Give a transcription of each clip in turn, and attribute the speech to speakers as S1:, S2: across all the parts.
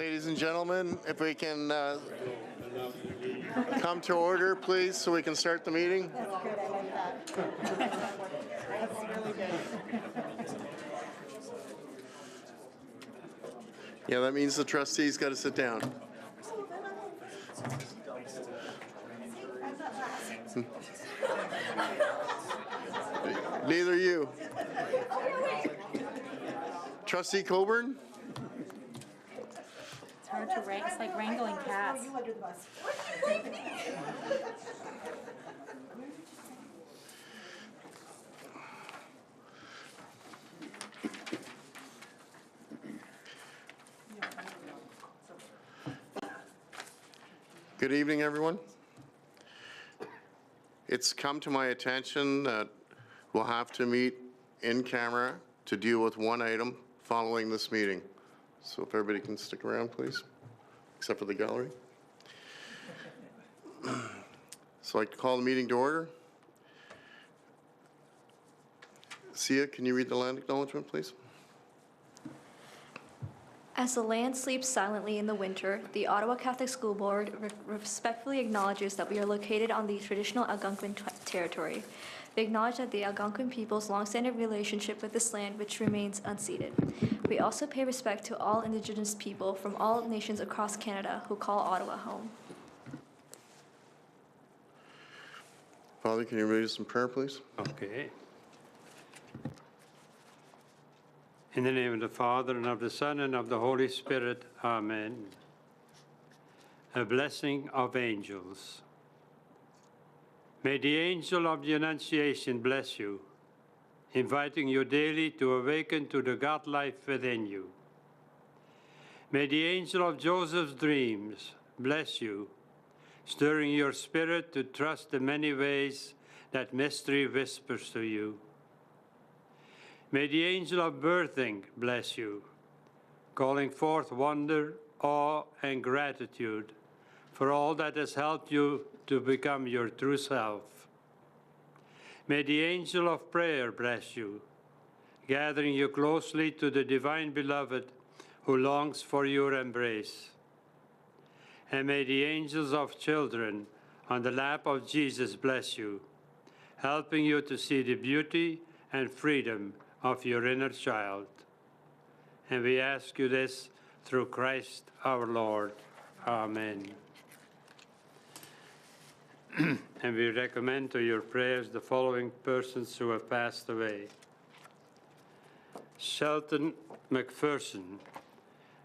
S1: Ladies and gentlemen, if we can come to order, please, so we can start the meeting.
S2: That's good, I like that. That's really good.
S1: Yeah, that means the trustees got to sit down. Neither you. Trustee Coburn?
S3: It's hard to rank. It's like wrangling cats.
S1: Good evening, everyone. It's come to my attention that we'll have to meet in camera to deal with one item following this meeting. So if everybody can stick around, please, except for the gallery. So I'd like to call the meeting to order. Sia, can you read the land acknowledgement, please?
S4: As the land sleeps silently in the winter, the Ottawa Catholic School Board respectfully acknowledges that we are located on the traditional Algonquin territory. We acknowledge that the Algonquin people's long-standing relationship with this land, which remains unceded. We also pay respect to all Indigenous people from all nations across Canada who call Ottawa home.
S1: Father, can you read us some prayer, please?
S5: Okay. In the name of the Father, and of the Son, and of the Holy Spirit, amen. A blessing of angels. May the angel of the Annunciation bless you, inviting you daily to awaken to the God life within you. May the angel of Joseph's dreams bless you, stirring your spirit to trust the many ways that mystery whispers to you. May the angel of birthing bless you, calling forth wonder, awe, and gratitude for all that has helped you to become your true self. May the angel of prayer bless you, gathering you closely to the divine beloved who longs for your embrace. And may the angels of children on the lap of Jesus bless you, helping you to see the beauty and freedom of your inner child. And we ask you this through Christ our Lord. Amen. And we recommend to your prayers the following persons who have passed away. Shelton McPherson,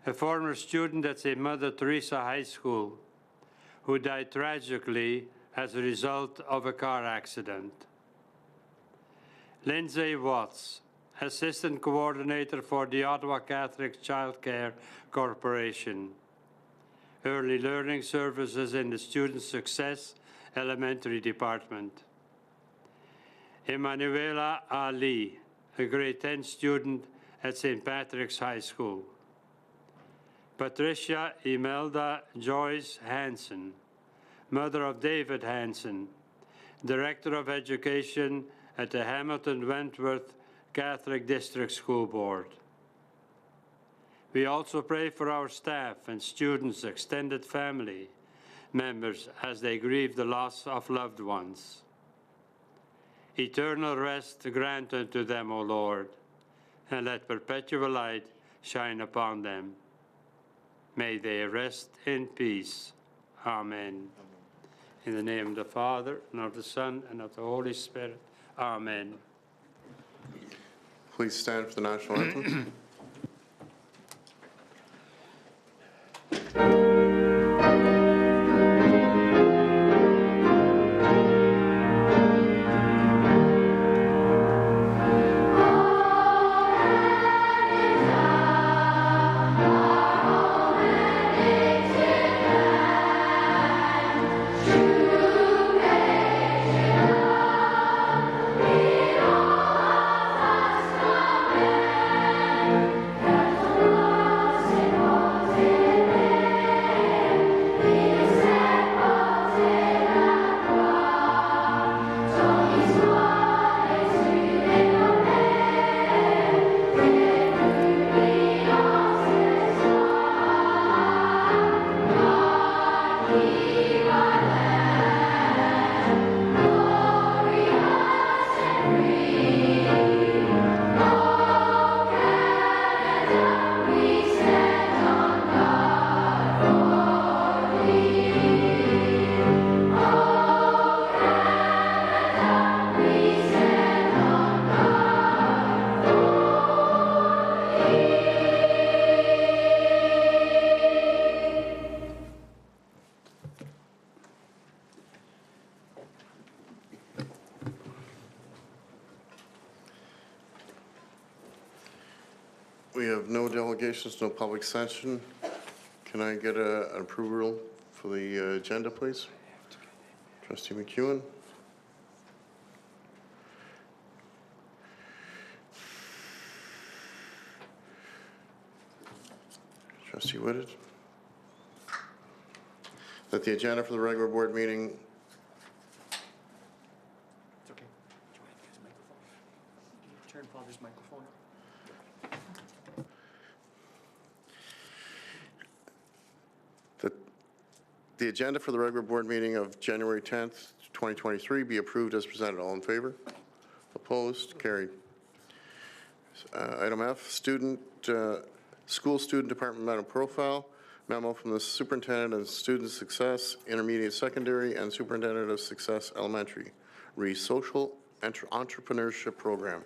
S5: a former student at St. Mother Teresa High School, who died tragically as a result of a car accident. Lindsay Watts, Assistant Coordinator for the Ottawa Catholic Child Care Corporation, Early Learning Services in the Student Success Elementary Department. Emanuela Ali, a grade 10 student at St. Patrick's High School. Patricia Imelda Joyce Hansen, mother of David Hansen, Director of Education at the Hamilton Wentworth Catholic District School Board. We also pray for our staff and students' extended family members as they grieve the loss of loved ones. Eternal rest grant unto them, O Lord, and let perpetual light shine upon them. May they rest in peace. Amen. In the name of the Father, and of the Son, and of the Holy Spirit. Amen.
S1: Please stand for the national anthem.
S6: Amen.
S1: We have no delegations, no public session. Can I get an approval for the agenda, please? Trustee McEwen? Trustee Whitted? That the agenda for the regular board meeting
S2: It's okay. Joanne, use the microphone. Turn Father's microphone up.
S1: that the agenda for the regular board meeting of January 10th, 2023 be approved as presented. All in favor? Opposed? Carried. Item F, school student departmental profile, memo from the Superintendent of Student Success, Intermediate Secondary, and Superintendent of Success Elementary, Social Entrepreneurship Program.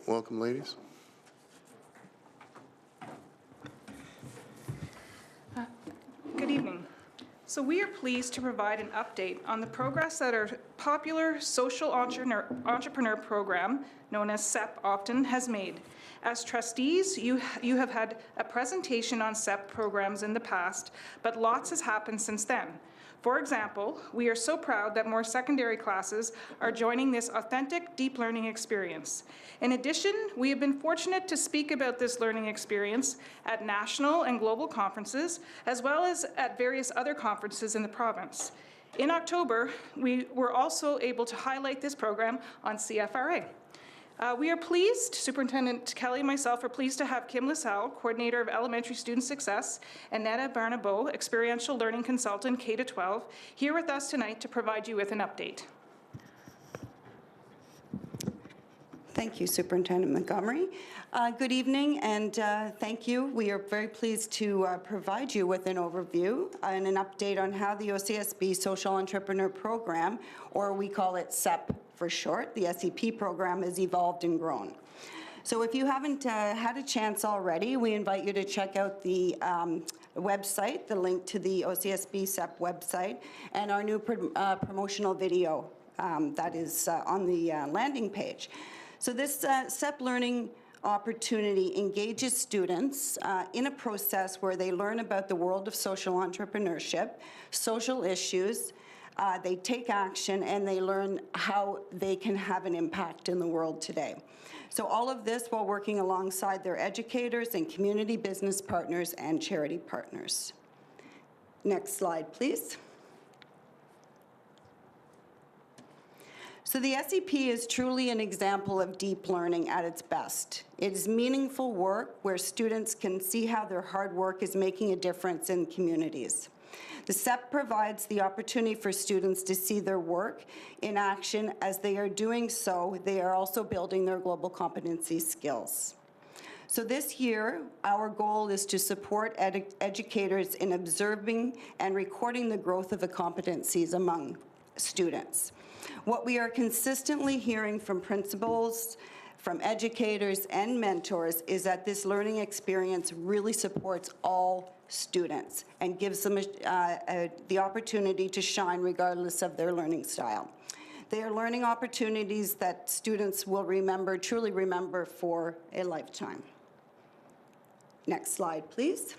S1: Welcome, ladies.
S6: Good evening. So we are pleased to provide an update on the progress that our popular social entrepreneur program, known as SEP often, has made. As trustees, you have had a presentation on SEP programs in the past, but lots has happened since then. For example, we are so proud that more secondary classes are joining this authentic, deep learning experience. In addition, we have been fortunate to speak about this learning experience at national and global conferences, as well as at various other conferences in the province. In October, we were also able to highlight this program on CFRA. We are pleased, Superintendent Kelly and myself are pleased to have Kim LaSalle, Coordinator of Elementary Student Success, and Netta Barnabeau, Experiential Learning Consultant, K-12, here with us tonight to provide you with an update.
S7: Thank you, Superintendent Montgomery. Good evening, and thank you. We are very pleased to provide you with an overview and an update on how the OCSB Social Entrepreneur Program, or we call it SEP for short, the SEP program, has evolved and grown. So if you haven't had a chance already, we invite you to check out the website, the link to the OCSB SEP website, and our new promotional video that is on the landing page. So this SEP learning opportunity engages students in a process where they learn about the world of social entrepreneurship, social issues, they take action, and they learn how they can have an impact in the world today. So all of this while working alongside their educators and community business partners and charity partners. Next slide, please. So the SEP is truly an example of deep learning at its best. It is meaningful work where students can see how their hard work is making a difference in communities. The SEP provides the opportunity for students to see their work in action. As they are doing so, they are also building their global competency skills. So this year, our goal is to support educators in observing and recording the growth of the competencies among students. What we are consistently hearing from principals, from educators and mentors is that this learning experience really supports all students and gives them the opportunity to shine regardless of their learning style. They are learning opportunities that students will remember, truly remember for a lifetime. Next slide, please.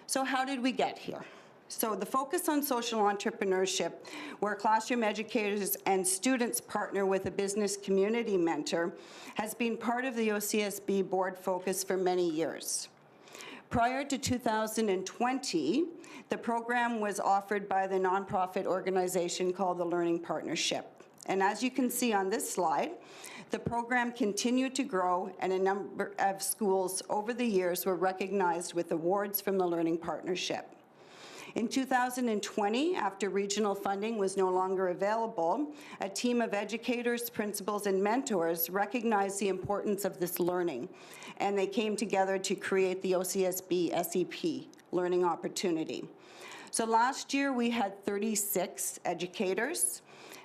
S7: So how did we get here? So the focus on social entrepreneurship, where classroom educators and students partner with a business community mentor, has been part of the OCSB board focus for many years. Prior to 2020, the program was offered by the nonprofit organization called the Learning Partnership. And as you can see on this slide, the program continued to grow, and a number of schools over the years were recognized with awards from the Learning Partnership. In 2020, after regional funding was no longer available, a team of educators, principals, and mentors recognized the importance of this learning, and they came together to create the OCSB SEP learning opportunity. So last year, we had 36 educators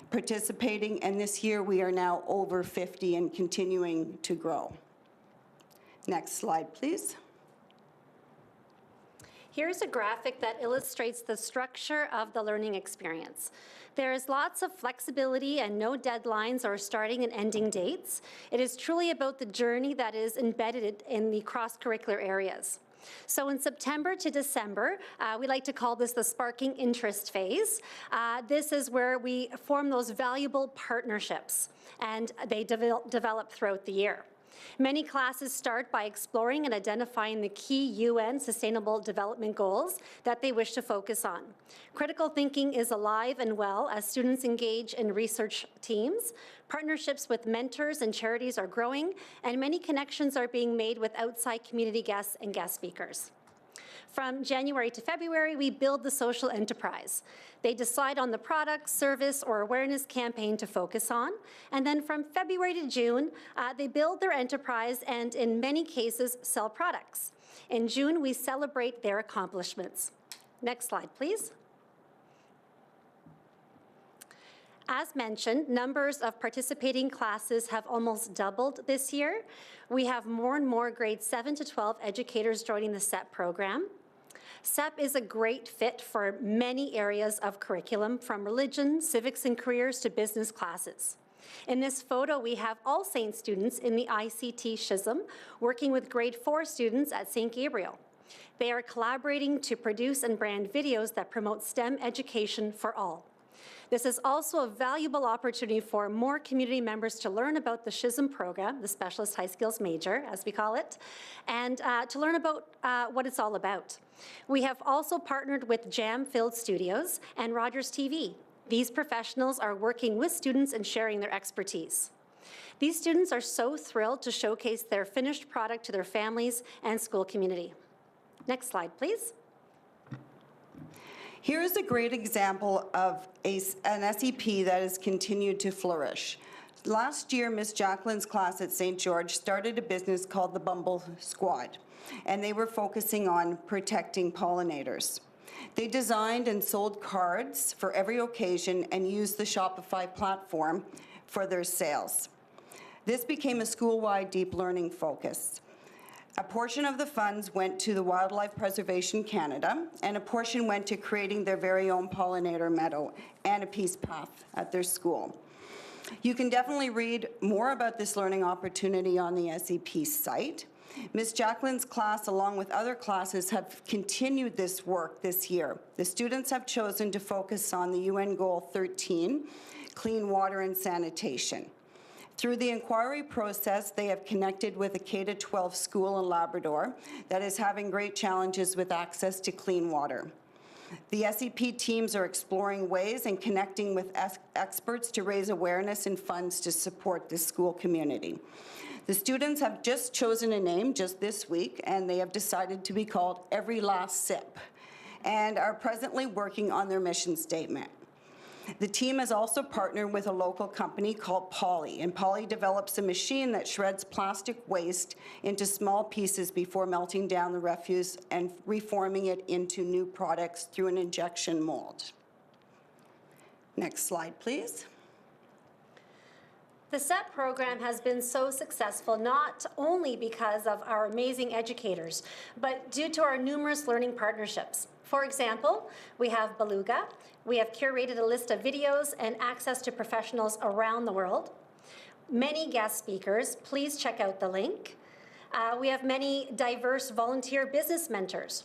S7: participating, and this year we are now over 50 and continuing to grow. Next slide, please.
S8: Here's a graphic that illustrates the structure of the learning experience. There is lots of flexibility and no deadlines or starting and ending dates. It is truly about the journey that is embedded in the cross-curricular areas. So in September to December, we like to call this the sparking interest phase. This is where we form those valuable partnerships, and they develop throughout the year. Many classes start by exploring and identifying the key UN Sustainable Development Goals that they wish to focus on. Critical thinking is alive and well as students engage in research teams. Partnerships with mentors and charities are growing, and many connections are being made with outside community guests and guest speakers. From January to February, we build the social enterprise. They decide on the product, service, or awareness campaign to focus on. And then from February to June, they build their enterprise and, in many cases, sell products. In June, we celebrate their accomplishments. Next slide, please. As mentioned, numbers of participating classes have almost doubled this year. We have more and more grades 7 to 12 educators joining the SEP program. SEP is a great fit for many areas of curriculum, from religion, civics and careers to business classes. In this photo, we have All Saints students in the ICT SHISM working with grade 4 students at St. Gabriel. They are collaborating to produce and brand videos that promote STEM education for all. This is also a valuable opportunity for more community members to learn about the SHISM program, the Specialist High Skills Major, as we call it, and to learn about what it's all about. We have also partnered with Jam Filled Studios and Rogers TV. These professionals are working with students and sharing their expertise. These students are so thrilled to showcase their finished product to their families and school community. Next slide, please.
S7: Here's a great example of an SEP that has continued to flourish. Last year, Miss Jacqueline's class at St. George started a business called the Bumble Squad, and they were focusing on protecting pollinators. They designed and sold cards for every occasion and used the Shopify platform for their sales. This became a school-wide deep learning focus. A portion of the funds went to the Wildlife Preservation Canada, and a portion went to creating their very own pollinator meadow and a peace path at their school. You can definitely read more about this learning opportunity on the SEP site. Ms. Jacqueline's class, along with other classes, have continued this work this year. The students have chosen to focus on the UN Goal 13, clean water and sanitation. Through the inquiry process, they have connected with a K-12 school in Labrador that is having great challenges with access to clean water. The SEP teams are exploring ways and connecting with experts to raise awareness and funds to support the school community. The students have just chosen a name just this week, and they have decided to be called Every Last Sip, and are presently working on their mission statement. The team has also partnered with a local company called Poly, and Poly develops a machine that shreds plastic waste into small pieces before melting down the refuse and reforming it into new products through an injection mold. Next slide, please.
S8: The SEP program has been so successful not only because of our amazing educators, but due to our numerous learning partnerships. For example, we have Beluga. We have curated a list of videos and access to professionals around the world. Many guest speakers, please check out the link. We have many diverse volunteer business mentors.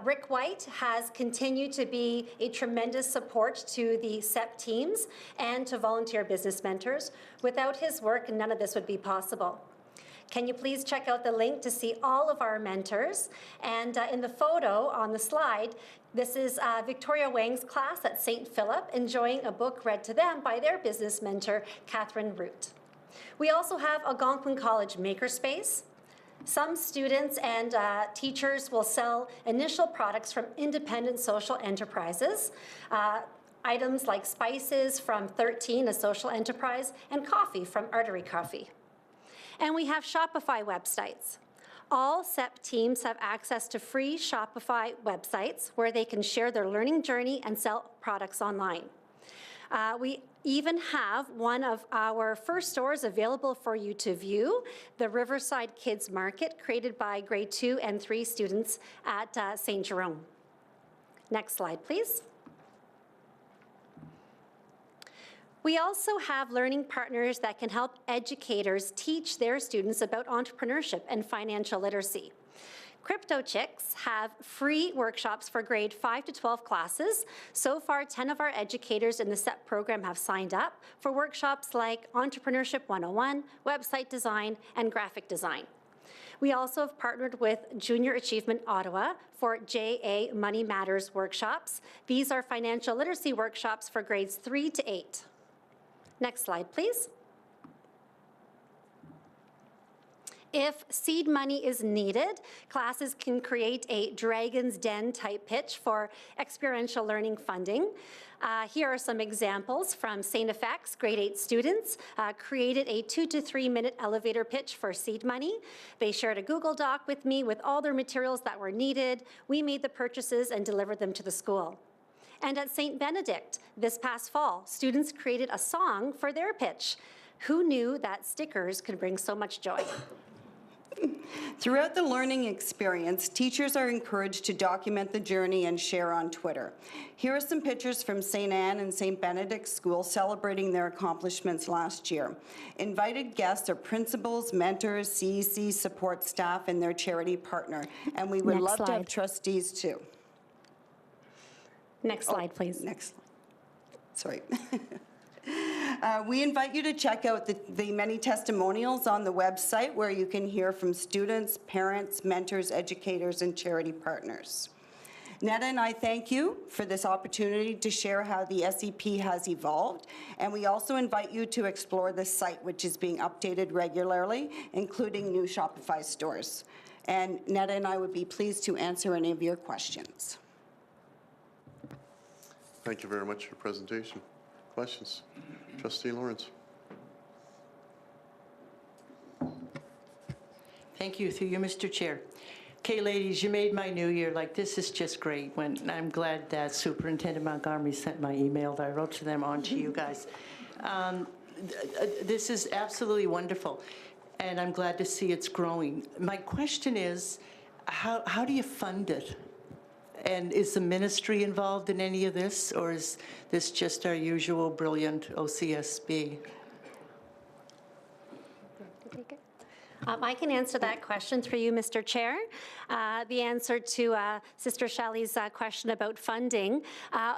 S8: Rick White has continued to be a tremendous support to the SEP teams and to volunteer business mentors. Without his work, none of this would be possible. Can you please check out the link to see all of our mentors? And in the photo on the slide, this is Victoria Wang's class at St. Philip, enjoying a book read to them by their business mentor, Catherine Root. We also have Algonquin College Makerspace. Some students and teachers will sell initial products from independent social enterprises. Items like spices from 13, a social enterprise, and coffee from Artery Coffee. And we have Shopify websites. All SEP teams have access to free Shopify websites where they can share their learning journey and sell products online. We even have one of our first stores available for you to view, the Riverside Kids Market, created by grade 2 and 3 students at St. Jerome. Next slide, please. We also have learning partners that can help educators teach their students about entrepreneurship and financial literacy. Crypto Chicks have free workshops for grade 5 to 12 classes. So far, 10 of our educators in the SEP program have signed up for workshops like Entrepreneurship 101, website design, and graphic design. We also have partnered with Junior Achievement Ottawa for JA Money Matters workshops. These are financial literacy workshops for grades 3 to 8. Next slide, please. If seed money is needed, classes can create a Dragon's Den type pitch for experiential learning funding. Here are some examples from St. FX, grade 8 students created a 2 to 3 minute elevator pitch for seed money. They shared a Google Doc with me with all their materials that were needed. We made the purchases and delivered them to the school. And at St. Benedict, this past fall, students created a song for their pitch. Who knew that stickers could bring so much joy?
S7: Throughout the learning experience, teachers are encouraged to document the journey and share on Twitter. Here are some pictures from St. Anne and St. Benedict schools celebrating their accomplishments last year. Invited guests are principals, mentors, CEC support staff, and their charity partner. And we would love to have trustees too.
S8: Next slide, please.
S7: Next slide. Sorry. We invite you to check out the many testimonials on the website where you can hear from students, parents, mentors, educators, and charity partners. Netta and I thank you for this opportunity to share how the SEP has evolved, and we also invite you to explore the site, which is being updated regularly, including new Shopify stores. And Netta and I would be pleased to answer any of your questions.
S1: Thank you very much for your presentation. Questions? Trustee Lawrence.
S9: Thank you, through you, Mr. Chair. Okay, ladies, you made my new year. Like, this is just great. I'm glad that Superintendent Montgomery sent my email that I wrote to them on to you guys. This is absolutely wonderful, and I'm glad to see it's growing. My question is, how do you fund it? And is the ministry involved in any of this, or is this just our usual brilliant OCSB?
S8: I can answer that question through you, Mr. Chair. The answer to Sister Shelley's question about funding,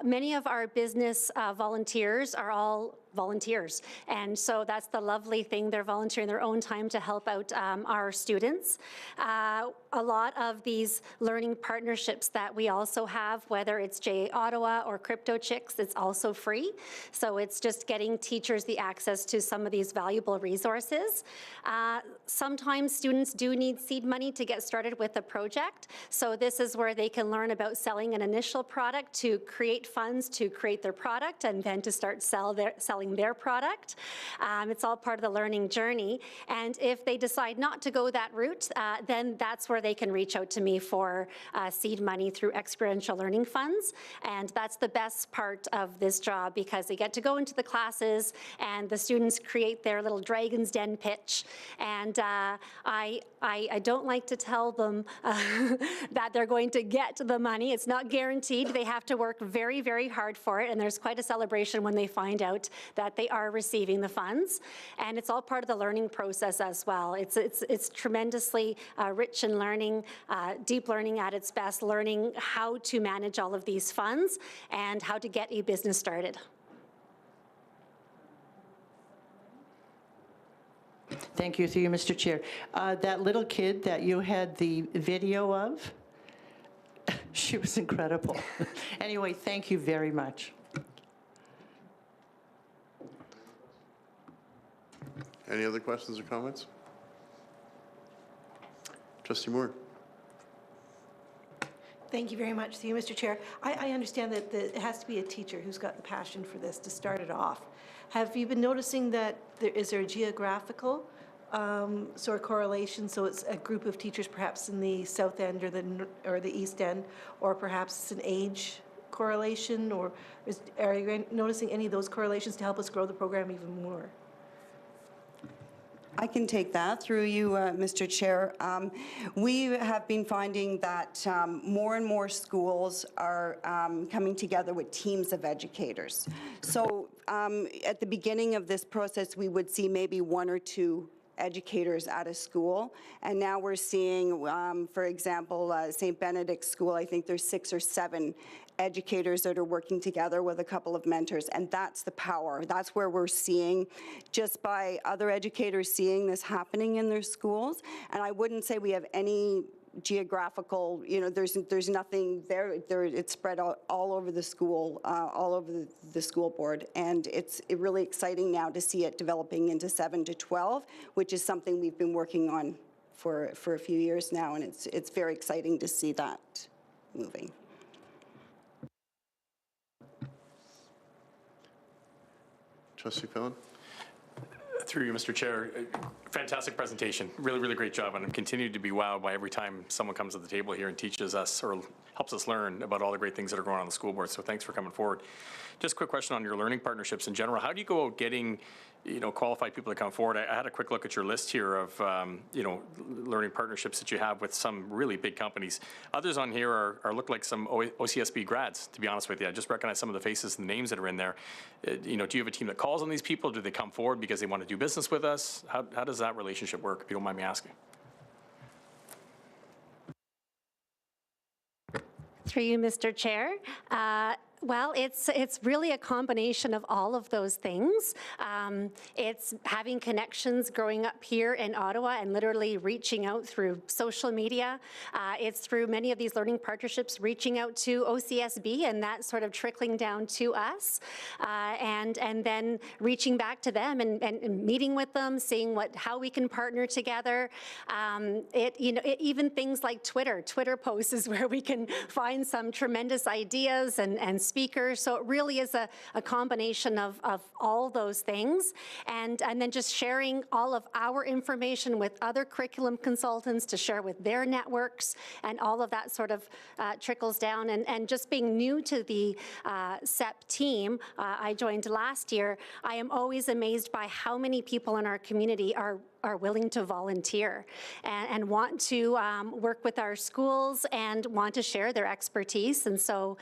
S8: many of our business volunteers are all volunteers. And so that's the lovely thing. They're volunteering their own time to help out our students. A lot of these learning partnerships that we also have, whether it's JA Ottawa or Crypto Chicks, it's also free. So it's just getting teachers the access to some of these valuable resources. Sometimes students do need seed money to get started with a project. So this is where they can learn about selling an initial product to create funds to create their product and then to start selling their product. It's all part of the learning journey. And if they decide not to go that route, then that's where they can reach out to me for seed money through experiential learning funds. And that's the best part of this job, because they get to go into the classes and the students create their little Dragon's Den pitch. And I don't like to tell them that they're going to get the money. It's not guaranteed. They have to work very, very hard for it. And there's quite a celebration when they find out that they are receiving the funds. And it's all part of the learning process as well. It's tremendously rich in learning, deep learning at its best, learning how to manage all of these funds and how to get a business started.
S9: Thank you, through you, Mr. Chair. That little kid that you had the video of, she was incredible. Anyway, thank you very much.
S1: Any other questions or comments? Trustee Moore.
S10: Thank you very much to you, Mr. Chair. I understand that it has to be a teacher who's got the passion for this to start it off. Have you been noticing that is there a geographical sort of correlation? So it's a group of teachers perhaps in the South End or the East End, or perhaps it's an age correlation, or are you noticing any of those correlations to help us grow the program even more?
S7: I can take that through you, Mr. Chair. We have been finding that more and more schools are coming together with teams of educators. So at the beginning of this process, we would see maybe 1 or 2 educators at a school, and now we're seeing, for example, St. Benedict's School, I think there's 6 or 7 educators that are working together with a couple of mentors, and that's the power. That's where we're seeing, just by other educators seeing this happening in their schools. And I wouldn't say we have any geographical, there's nothing there. It's spread all over the school, all over the school board, and it's really exciting now to see it developing into 7 to 12, which is something we've been working on for a few years now, and it's very exciting to see that moving.
S1: Trustee Fallon?
S11: Through you, Mr. Chair, fantastic presentation. Really, really great job, and I'm continuing to be wowed by every time someone comes to the table here and teaches us or helps us learn about all the great things that are going on in the school board. So thanks for coming forward. Just a quick question on your learning partnerships in general. How do you go about getting, qualified people to come forward? I had a quick look at your list here of, learning partnerships that you have with some really big companies. Others on here are look like some OCSB grads, to be honest with you. I just recognize some of the faces and the names that are in there. Do you have a team that calls on these people? Do they come forward because they want to do business with us? How does that relationship work, if you don't mind me asking?
S8: Through you, Mr. Chair. Well, it's really a combination of all of those things. It's having connections growing up here in Ottawa and literally reaching out through social media. It's through many of these learning partnerships reaching out to OCSB and that sort of trickling down to us, and then reaching back to them and meeting with them, seeing how we can partner together. Even things like Twitter posts is where we can find some tremendous ideas and speakers. So it really is a combination of all those things. And then just sharing all of our information with other curriculum consultants to share with their networks, and all of that sort of trickles down. And just being new to the CEP team, I joined last year, I am always amazed by how many people in our community are willing to volunteer and want to work with our schools and want to share their expertise. And so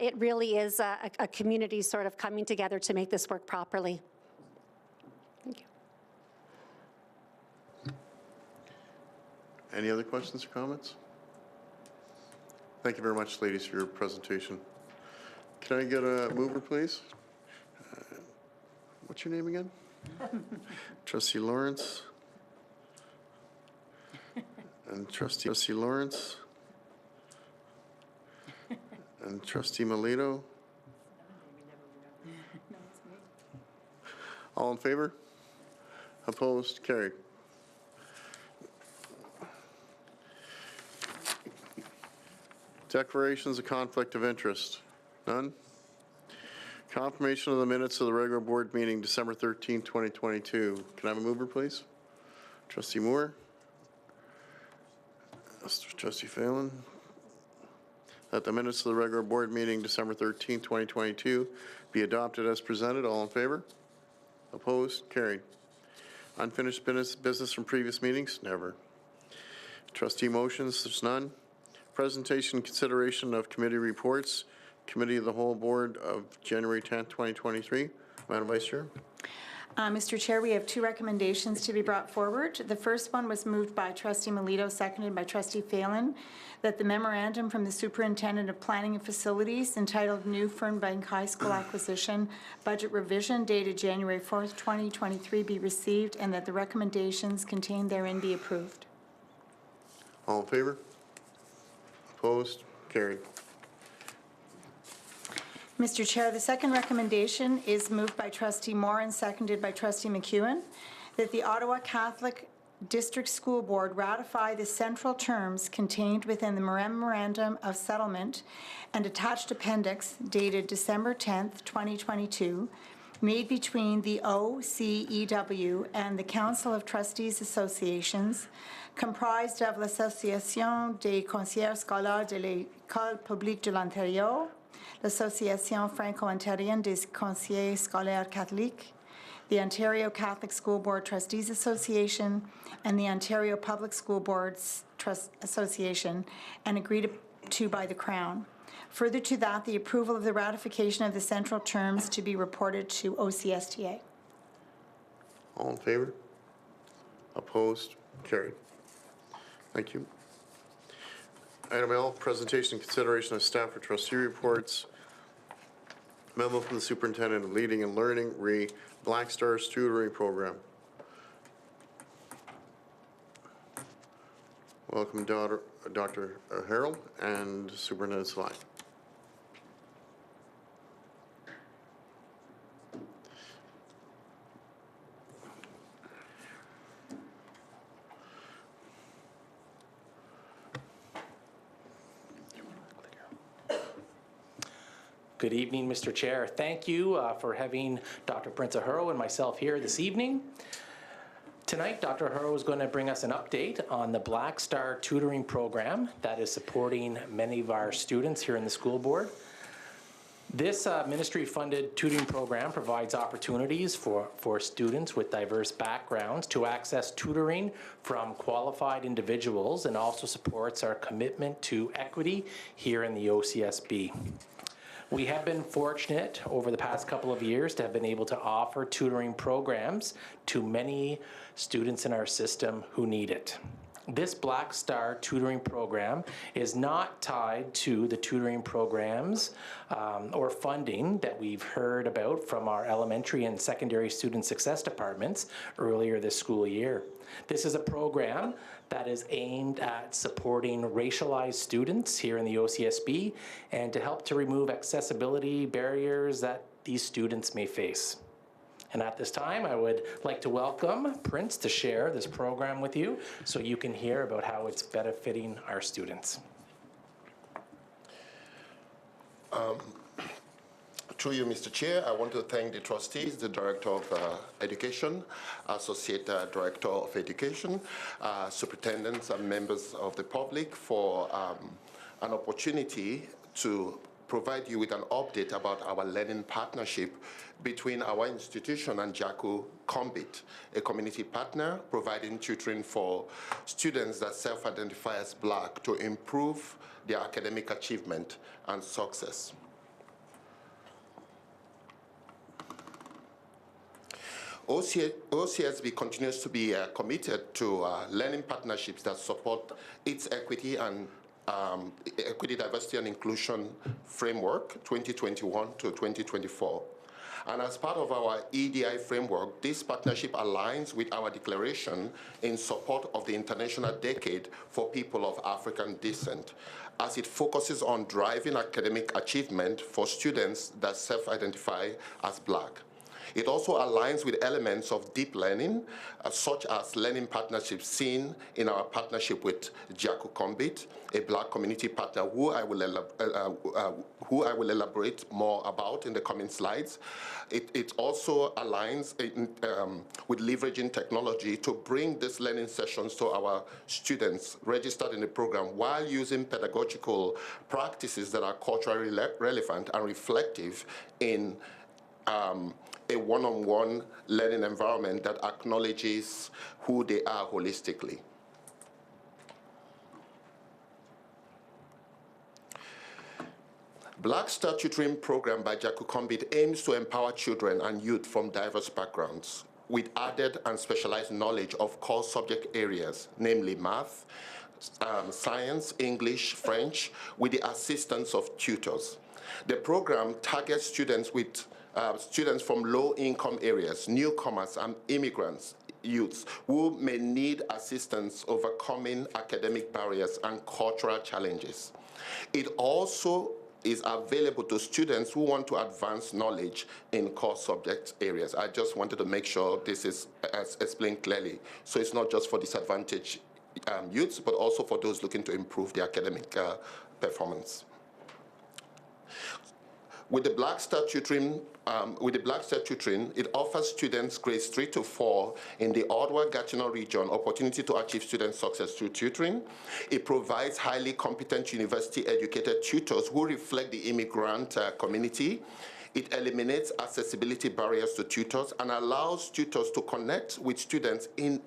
S8: it really is a community sort of coming together to make this work properly. Thank you.
S1: Any other questions or comments? Thank you very much, ladies, for your presentation. Can I get a mover, please? What's your name again? Trustee Lawrence. And Trustee Lawrence. And Trustee Melito. All in favor? Opposed? Carried. Declarations of conflict of interest. None? Confirmation of the minutes of the regular board meeting December 13, 2022. Can I have a mover, please? Trustee Moore. Trustee Phelan. That the minutes of the regular board meeting December 13, 2022 be adopted as presented. All in favor? Opposed? Carried. Unfinished business from previous meetings? Never. Trustee motions? There's none. Presentation and consideration of committee reports. Committee of the Whole Board of January 10, 2023. Madam Vice Chair.
S12: Mr. Chair, we have 2 recommendations to be brought forward. The first one was moved by Trustee Melito, seconded by Trustee Phelan, that the memorandum from the Superintendent of Planning and Facilities entitled New Fernbank High School Acquisition Budget Revision dated January 4th, 2023 be received, and that the recommendations contained therein be approved.
S1: All in favor? Opposed? Carried.
S12: Mr. Chair, the second recommendation is moved by Trustee Moore and seconded by Trustee McEwen, that the Ottawa Catholic District School Board ratify the central terms contained within the Memorandum of Settlement and attached appendix dated December 10th, 2022, made between the OCEW and the Council of Trustees Associations, comprised of l'Association des Conseillers Scolaires de l'École Publique de l'Ontario, l'Association franco-ontarienne des conseillers scolaires catholiques, the Ontario Catholic School Board Trustees Association, and the Ontario Public School Boards Trust Association, and agreed to by the Crown. Further to that, the approval of the ratification of the central terms to be reported to OCSTA.
S1: All in favor? Opposed? Carried. Thank you. Item L, presentation and consideration of staff or trustee reports. Memo from the superintendent of leading and learning, Black Stars tutoring program. Welcome, Dr. Harold and Superintendent Sly.
S13: Good evening, Mr. Chair. Thank you for having Dr. Prince Ahuro and myself here this evening. Tonight, Dr. Ahuro is going to bring us an update on the Black Star tutoring program that is supporting many of our students here in the school board. This ministry-funded tutoring program provides opportunities for students with diverse backgrounds to access tutoring from qualified individuals, and also supports our commitment to equity here in the OCSB. We have been fortunate over the past couple of years to have been able to offer tutoring programs to many students in our system who need it. This Black Star tutoring program is not tied to the tutoring programs or funding that we've heard about from our elementary and secondary student success departments earlier this school year. This is a program that is aimed at supporting racialized students here in the OCSB and to help to remove accessibility barriers that these students may face. And at this time, I would like to welcome Prince to share this program with you so you can hear about how it's benefiting our students.
S14: Through you, Mr. Chair, I want to thank the trustees, the Director of Education, Associate Director of Education, superintendents and members of the public for an opportunity to provide you with an update about our learning partnership between our institution and Jaku Combit, a community partner providing tutoring for students that self-identify as Black to improve their academic achievement and success. OCSB continues to be committed to learning partnerships that support its equity and Equity, Diversity and Inclusion Framework 2021 to 2024. And as part of our EDI framework, this partnership aligns with our declaration in support of the International Decade for People of African Descent, as it focuses on driving academic achievement for students that self-identify as Black. It also aligns with elements of deep learning, such as learning partnerships seen in our partnership with Jaku Combit, a Black community partner who I will elaborate more about in the coming slides. It also aligns with leveraging technology to bring these learning sessions to our students registered in the program while using pedagogical practices that are culturally relevant and reflective in a one-on-one learning environment that acknowledges who they are holistically. Black Star Tutoring Program by Jaku Combit aims to empower children and youth from diverse backgrounds with added and specialized knowledge of core subject areas, namely math, science, English, French, with the assistance of tutors. The program targets students from low-income areas, newcomers and immigrants, youths who may need assistance overcoming academic barriers and cultural challenges. It also is available to students who want to advance knowledge in core subject areas. I just wanted to make sure this is explained clearly. So it's not just for disadvantaged youths, but also for those looking to improve their academic performance. With the Black Star Tutoring, it offers students grades 3 to 4 in the Ottawa-Gatineau region opportunity to achieve student success through tutoring. It provides highly competent university-educated tutors who reflect the immigrant community. It eliminates accessibility barriers to tutors and allows tutors to connect with students in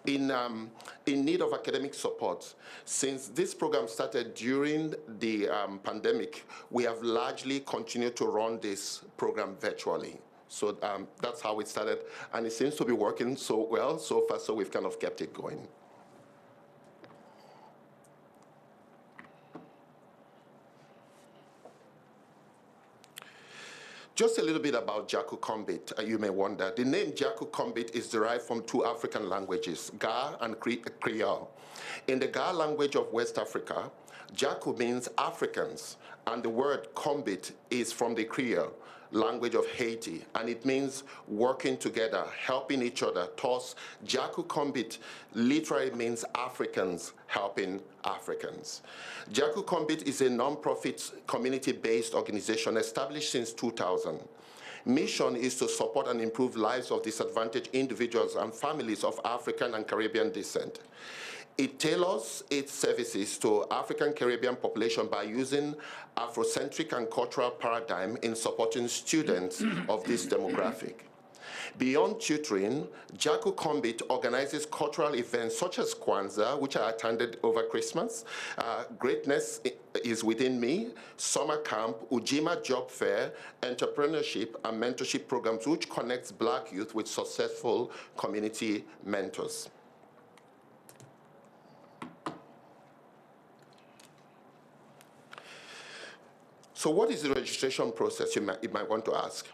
S14: need of academic support. Since this program started during the pandemic, we have largely continued to run this program virtually. So that's how it started, and it seems to be working so well so far, so we've kind of kept it going. Just a little bit about Jaku Kombit, you may wonder. The name Jaku Kombit is derived from two African languages, Ga and Creole. In the Ga language of West Africa, Jaku means Africans, and the word Kombit is from the Creole language of Haiti, and it means working together, helping each other. Thus, Jaku Kombit literally means Africans helping Africans. Jaku Kombit is a non-profit community-based organization established since 2000. Mission is to support and improve lives of disadvantaged individuals and families of African and Caribbean descent. It tailors its services to African Caribbean population by using Afrocentric and cultural paradigm in supporting students of this demographic. Beyond tutoring, Jaku Kombit organizes cultural events such as Kwanzaa, which I attended over Christmas, Greatness is Within Me, Summer Camp, Ujima Job Fair, entrepreneurship and mentorship programs which connects Black youth with successful community mentors. So what is the registration process, you might want to ask?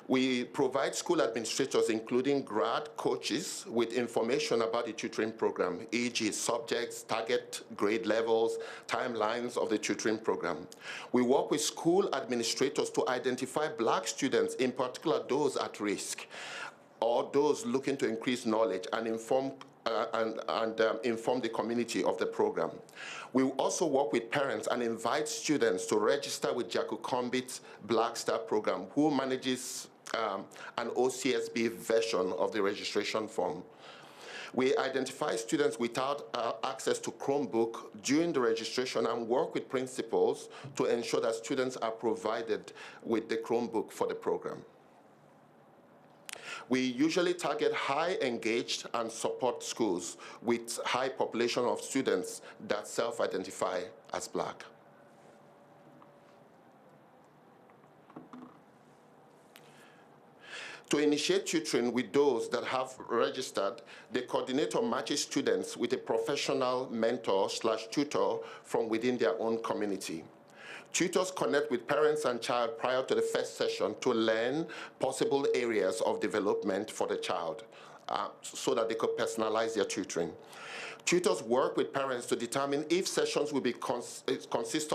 S14: We provide school administrators, including grad coaches, with information about the tutoring program, e.g. subjects, target grade levels, timelines of the tutoring program. We work with school administrators to identify Black students, in particular those at risk, or those looking to increase knowledge and inform the community of the program. We also work with parents and invite students to register with Jaku Kombit's Black Star program, who manages an OCSB version of the registration form. We identify students without access to Chromebook during the registration and work with principals to ensure that students are provided with the Chromebook for the program. We usually target high engaged and support schools with high population of students that self-identify as Black. To initiate tutoring with those that have registered, the coordinator matches students with a professional mentor/tutor from within their own community. Tutors connect with parents and child prior to the first session to learn possible areas of development for the child so that they could personalize their tutoring. Tutors work with parents to determine if sessions will consist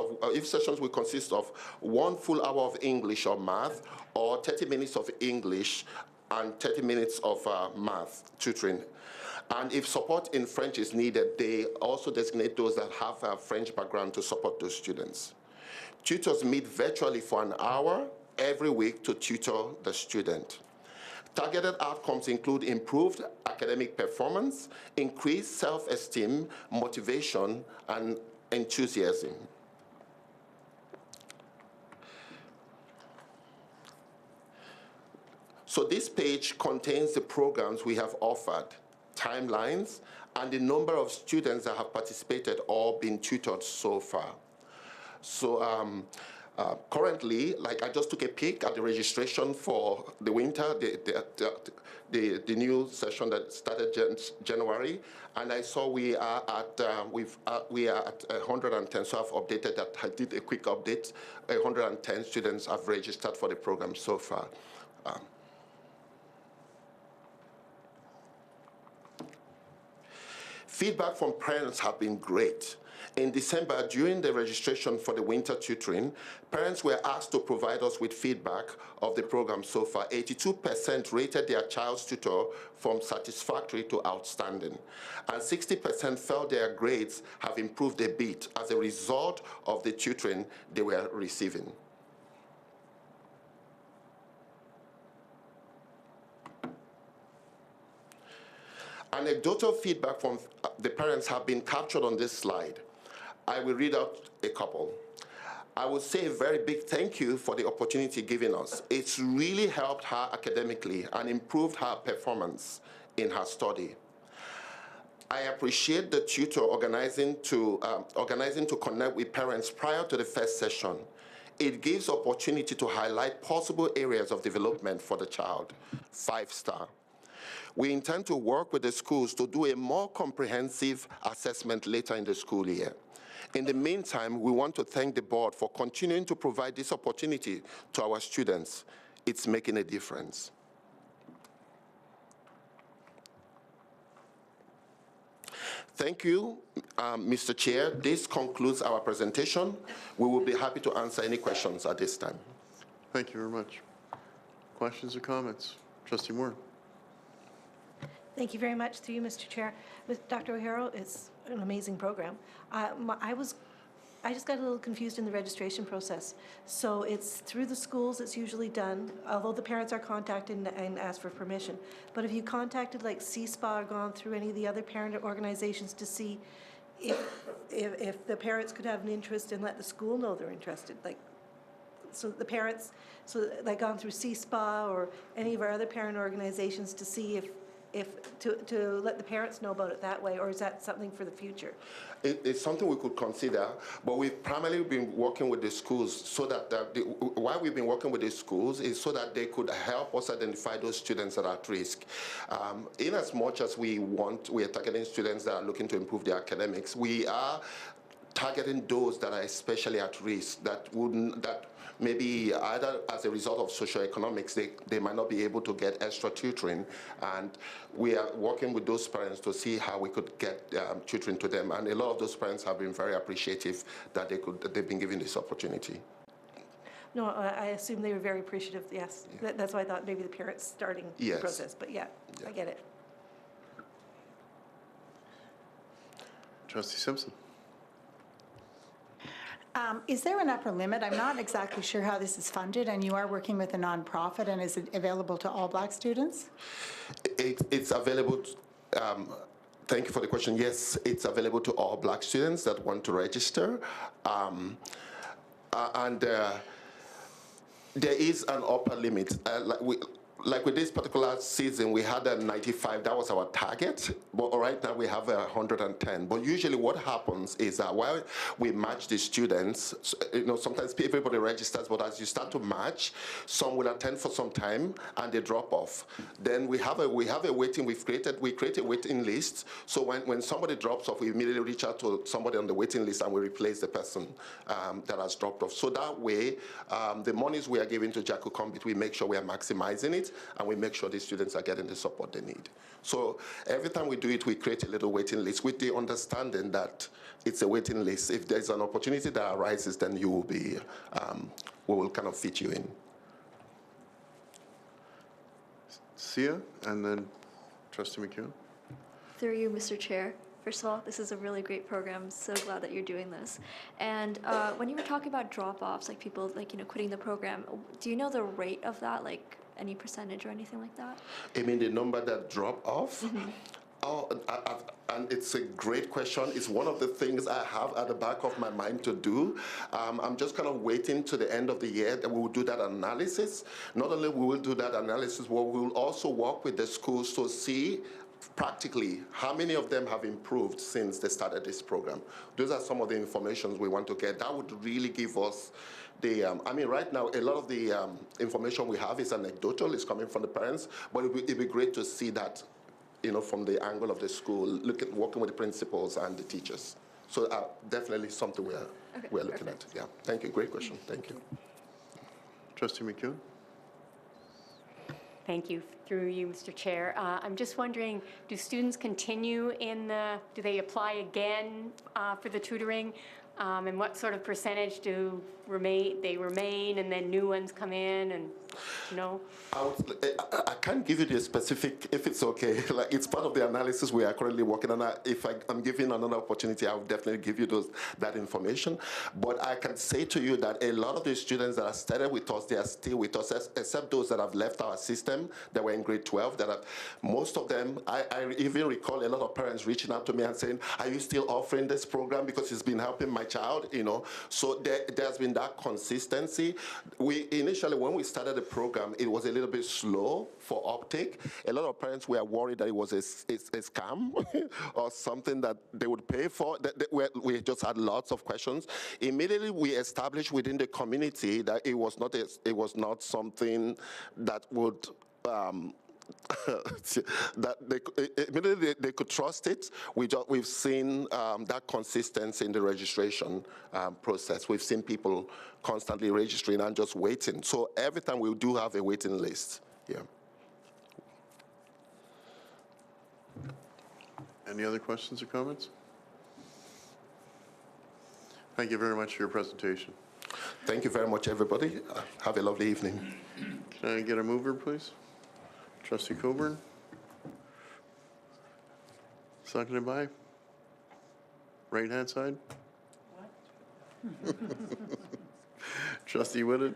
S14: of 1 full hour of English or math, or 30 minutes of English and 30 minutes of math tutoring. And if support in French is needed, they also designate those that have a French background to support those students. Tutors meet virtually for an hour every week to tutor the student. Targeted outcomes include improved academic performance, increased self-esteem, motivation, and enthusiasm. So this page contains the programs we have offered, timelines, and the number of students that have participated or been tutored so far. So currently, like I just took a peek at the registration for the winter, the new session that started January, and I saw we are at 110. So I've updated that. I did a quick update. 110 students have registered for the program so far. Feedback from parents have been great. In December, during the registration for the winter tutoring, parents were asked to provide us with feedback of the program so far. 82% rated their child's tutor from satisfactory to outstanding, and 60% felt their grades have improved a bit as a result of the tutoring they were receiving. Anecdotal feedback from the parents have been captured on this slide. I will read out a couple. I would say a very big thank you for the opportunity given us. It's really helped her academically and improved her performance in her study. I appreciate the tutor organizing to connect with parents prior to the first session. It gives opportunity to highlight possible areas of development for the child. 5-star. We intend to work with the schools to do a more comprehensive assessment later in the school year. In the meantime, we want to thank the board for continuing to provide this opportunity to our students. It's making a difference. Thank you, Mr. Chair. This concludes our presentation. We will be happy to answer any questions at this time.
S1: Thank you very much. Questions or comments? Trustee Moore.
S10: Thank you very much, through you, Mr. Chair. With Dr. O'Hara, it's an amazing program. I just got a little confused in the registration process. So it's through the schools it's usually done, although the parents are contacted and asked for permission. But have you contacted like CSPA or gone through any of the other parent organizations to see if the parents could have an interest and let the school know they're interested? Like, so the parents, so like gone through CSPA or any of our other parent organizations to see if to let the parents know about it that way, or is that something for the future?
S14: It's something we could consider, but we've primarily been working with the schools so that why we've been working with the schools is so that they could help us identify those students that are at risk. In as much as we are targeting students that are looking to improve their academics, we are targeting those that are especially at risk, that maybe either as a result of socioeconomics, they might not be able to get extra tutoring. And we are working with those parents to see how we could get tutoring to them. And a lot of those parents have been very appreciative that they've been given this opportunity.
S10: No, I assume they were very appreciative, yes. Yeah. That's why I thought maybe the parents starting the process, but yeah, I get it.
S1: Trustee Simpson.
S12: Is there an upper limit? I'm not exactly sure how this is funded, and you are working with a nonprofit, and is it available to all Black students?
S14: It's available. Thank you for the question. Yes, it's available to all Black students that want to register. There is an upper limit. Like with this particular season, we had a 95, that was our target, but right now we have 110. But usually what happens is that while we match the students, sometimes everybody registers, but as you start to match, some will attend for some time and they drop off. Then we have a waiting, we create a waiting list, so when somebody drops off, we immediately reach out to somebody on the waiting list and we replace the person that has dropped off. So that way, the monies we are giving to Jakukombit, we make sure we are maximizing it, and we make sure the students are getting the support they need. So every time we do it, we create a little waiting list with the understanding that it's a waiting list. If there's an opportunity that arises, then you will be, we will kind of fit you in.
S1: Sia, and then Trustee McEwen.
S4: Through you, Mr. Chair. First of all, this is a really great program. I'm so glad that you're doing this. And when you were talking about drop-offs, like people quitting the program, do you know the rate of that, like any percentage or anything like that?
S14: I mean the number that drop off? Mm-hmm. Oh, and it's a great question. It's one of the things I have at the back of my mind to do. I'm just kind of waiting to the end of the year that we will do that analysis. Not only will we do that analysis, but we will also work with the schools to see practically how many of them have improved since they started this program. Those are some of the information we want to get. That would really give us the, right now, a lot of the information we have is anecdotal, it's coming from the parents, but it'd be great to see that, from the angle of the school, working with the principals and the teachers. So definitely something we're looking at. Yeah, thank you, great question, thank you.
S1: Trustee McEwen.
S15: Thank you. Through you, Mr. Chair. I'm just wondering, do students continue do they apply again for the tutoring? And what sort of percentage they remain and then new ones come in? And No?
S14: I can't give you the specific, if it's okay. Like, it's part of the analysis we are currently working on. If I'm given another opportunity, I will definitely give you that information. But I can say to you that a lot of the students that have started with us, they are still with us, except those that have left our system, that were in grade 12. Most of them, I even recall a lot of parents reaching out to me and saying, are you still offering this program because it's been helping my child, you know? So there's been that consistency. We initially, when we started the program, it was a little bit slow for uptake. A lot of parents were worried that it was a scam or something that they would pay for. We just had lots of questions. Immediately, we established within the community that it was not something that would that immediately they could trust it. We've seen that consistency in the registration process. We've seen people constantly registering and just waiting. So every time we do have a waiting list. Yeah.
S1: Any other questions or comments? Thank you very much for your presentation.
S14: Thank you very much, everybody. Have a lovely evening.
S1: Can I get a mover, please? Trustee Coburn. Seconded by? Right-hand side? What? Trustee Whitted.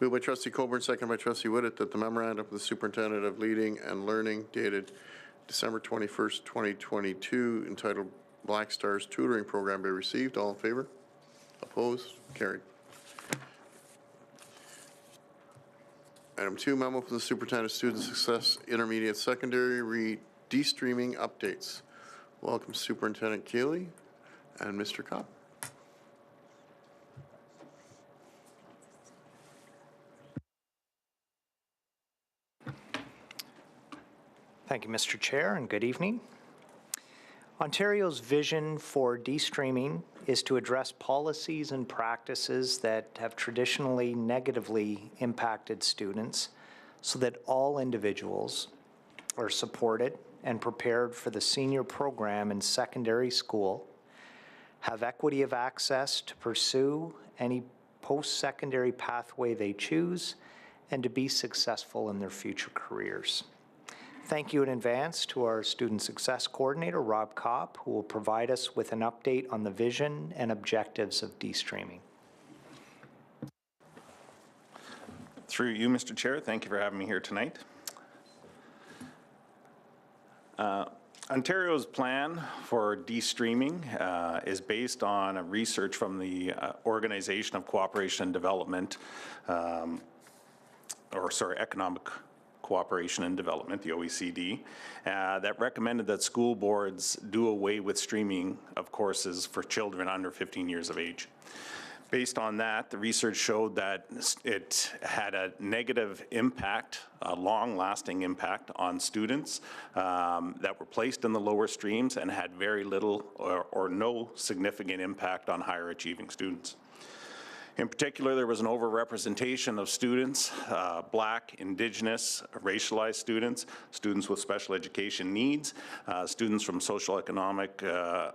S1: Moved by Trustee Coburn, seconded by Trustee Whitted, that the memorandum of the Superintendent of Leading and Learning dated December 21st, 2022, entitled Black Stars Tutoring Program be received. All in favor? Opposed? Carried. Item 2, memo from the Superintendent of Student Success Intermediate Secondary de-streaming updates. Welcome Superintendent Keeley and Mr. Cobb.
S16: Thank you, Mr. Chair, and good evening. Ontario's vision for de-streaming is to address policies and practices that have traditionally negatively impacted students so that all individuals are supported and prepared for the senior program in secondary school, have equity of access to pursue any post-secondary pathway they choose, and to be successful in their future careers. Thank you in advance to our Student Success Coordinator, Rob Kopp, who will provide us with an update on the vision and objectives of de-streaming.
S17: Through you, Mr. Chair, thank you for having me here tonight. Ontario's plan for de-streaming is based on a research from the Organization of Cooperation and Development, Economic Cooperation and Development, the OECD, that recommended that school boards do away with streaming of courses for children under 15 years of age. Based on that, the research showed that it had a negative impact, a long-lasting impact on students that were placed in the lower streams and had very little or no significant impact on higher achieving students. In particular, there was an overrepresentation of students, Black, Indigenous, racialized students, students with special education needs, students from socioeconomic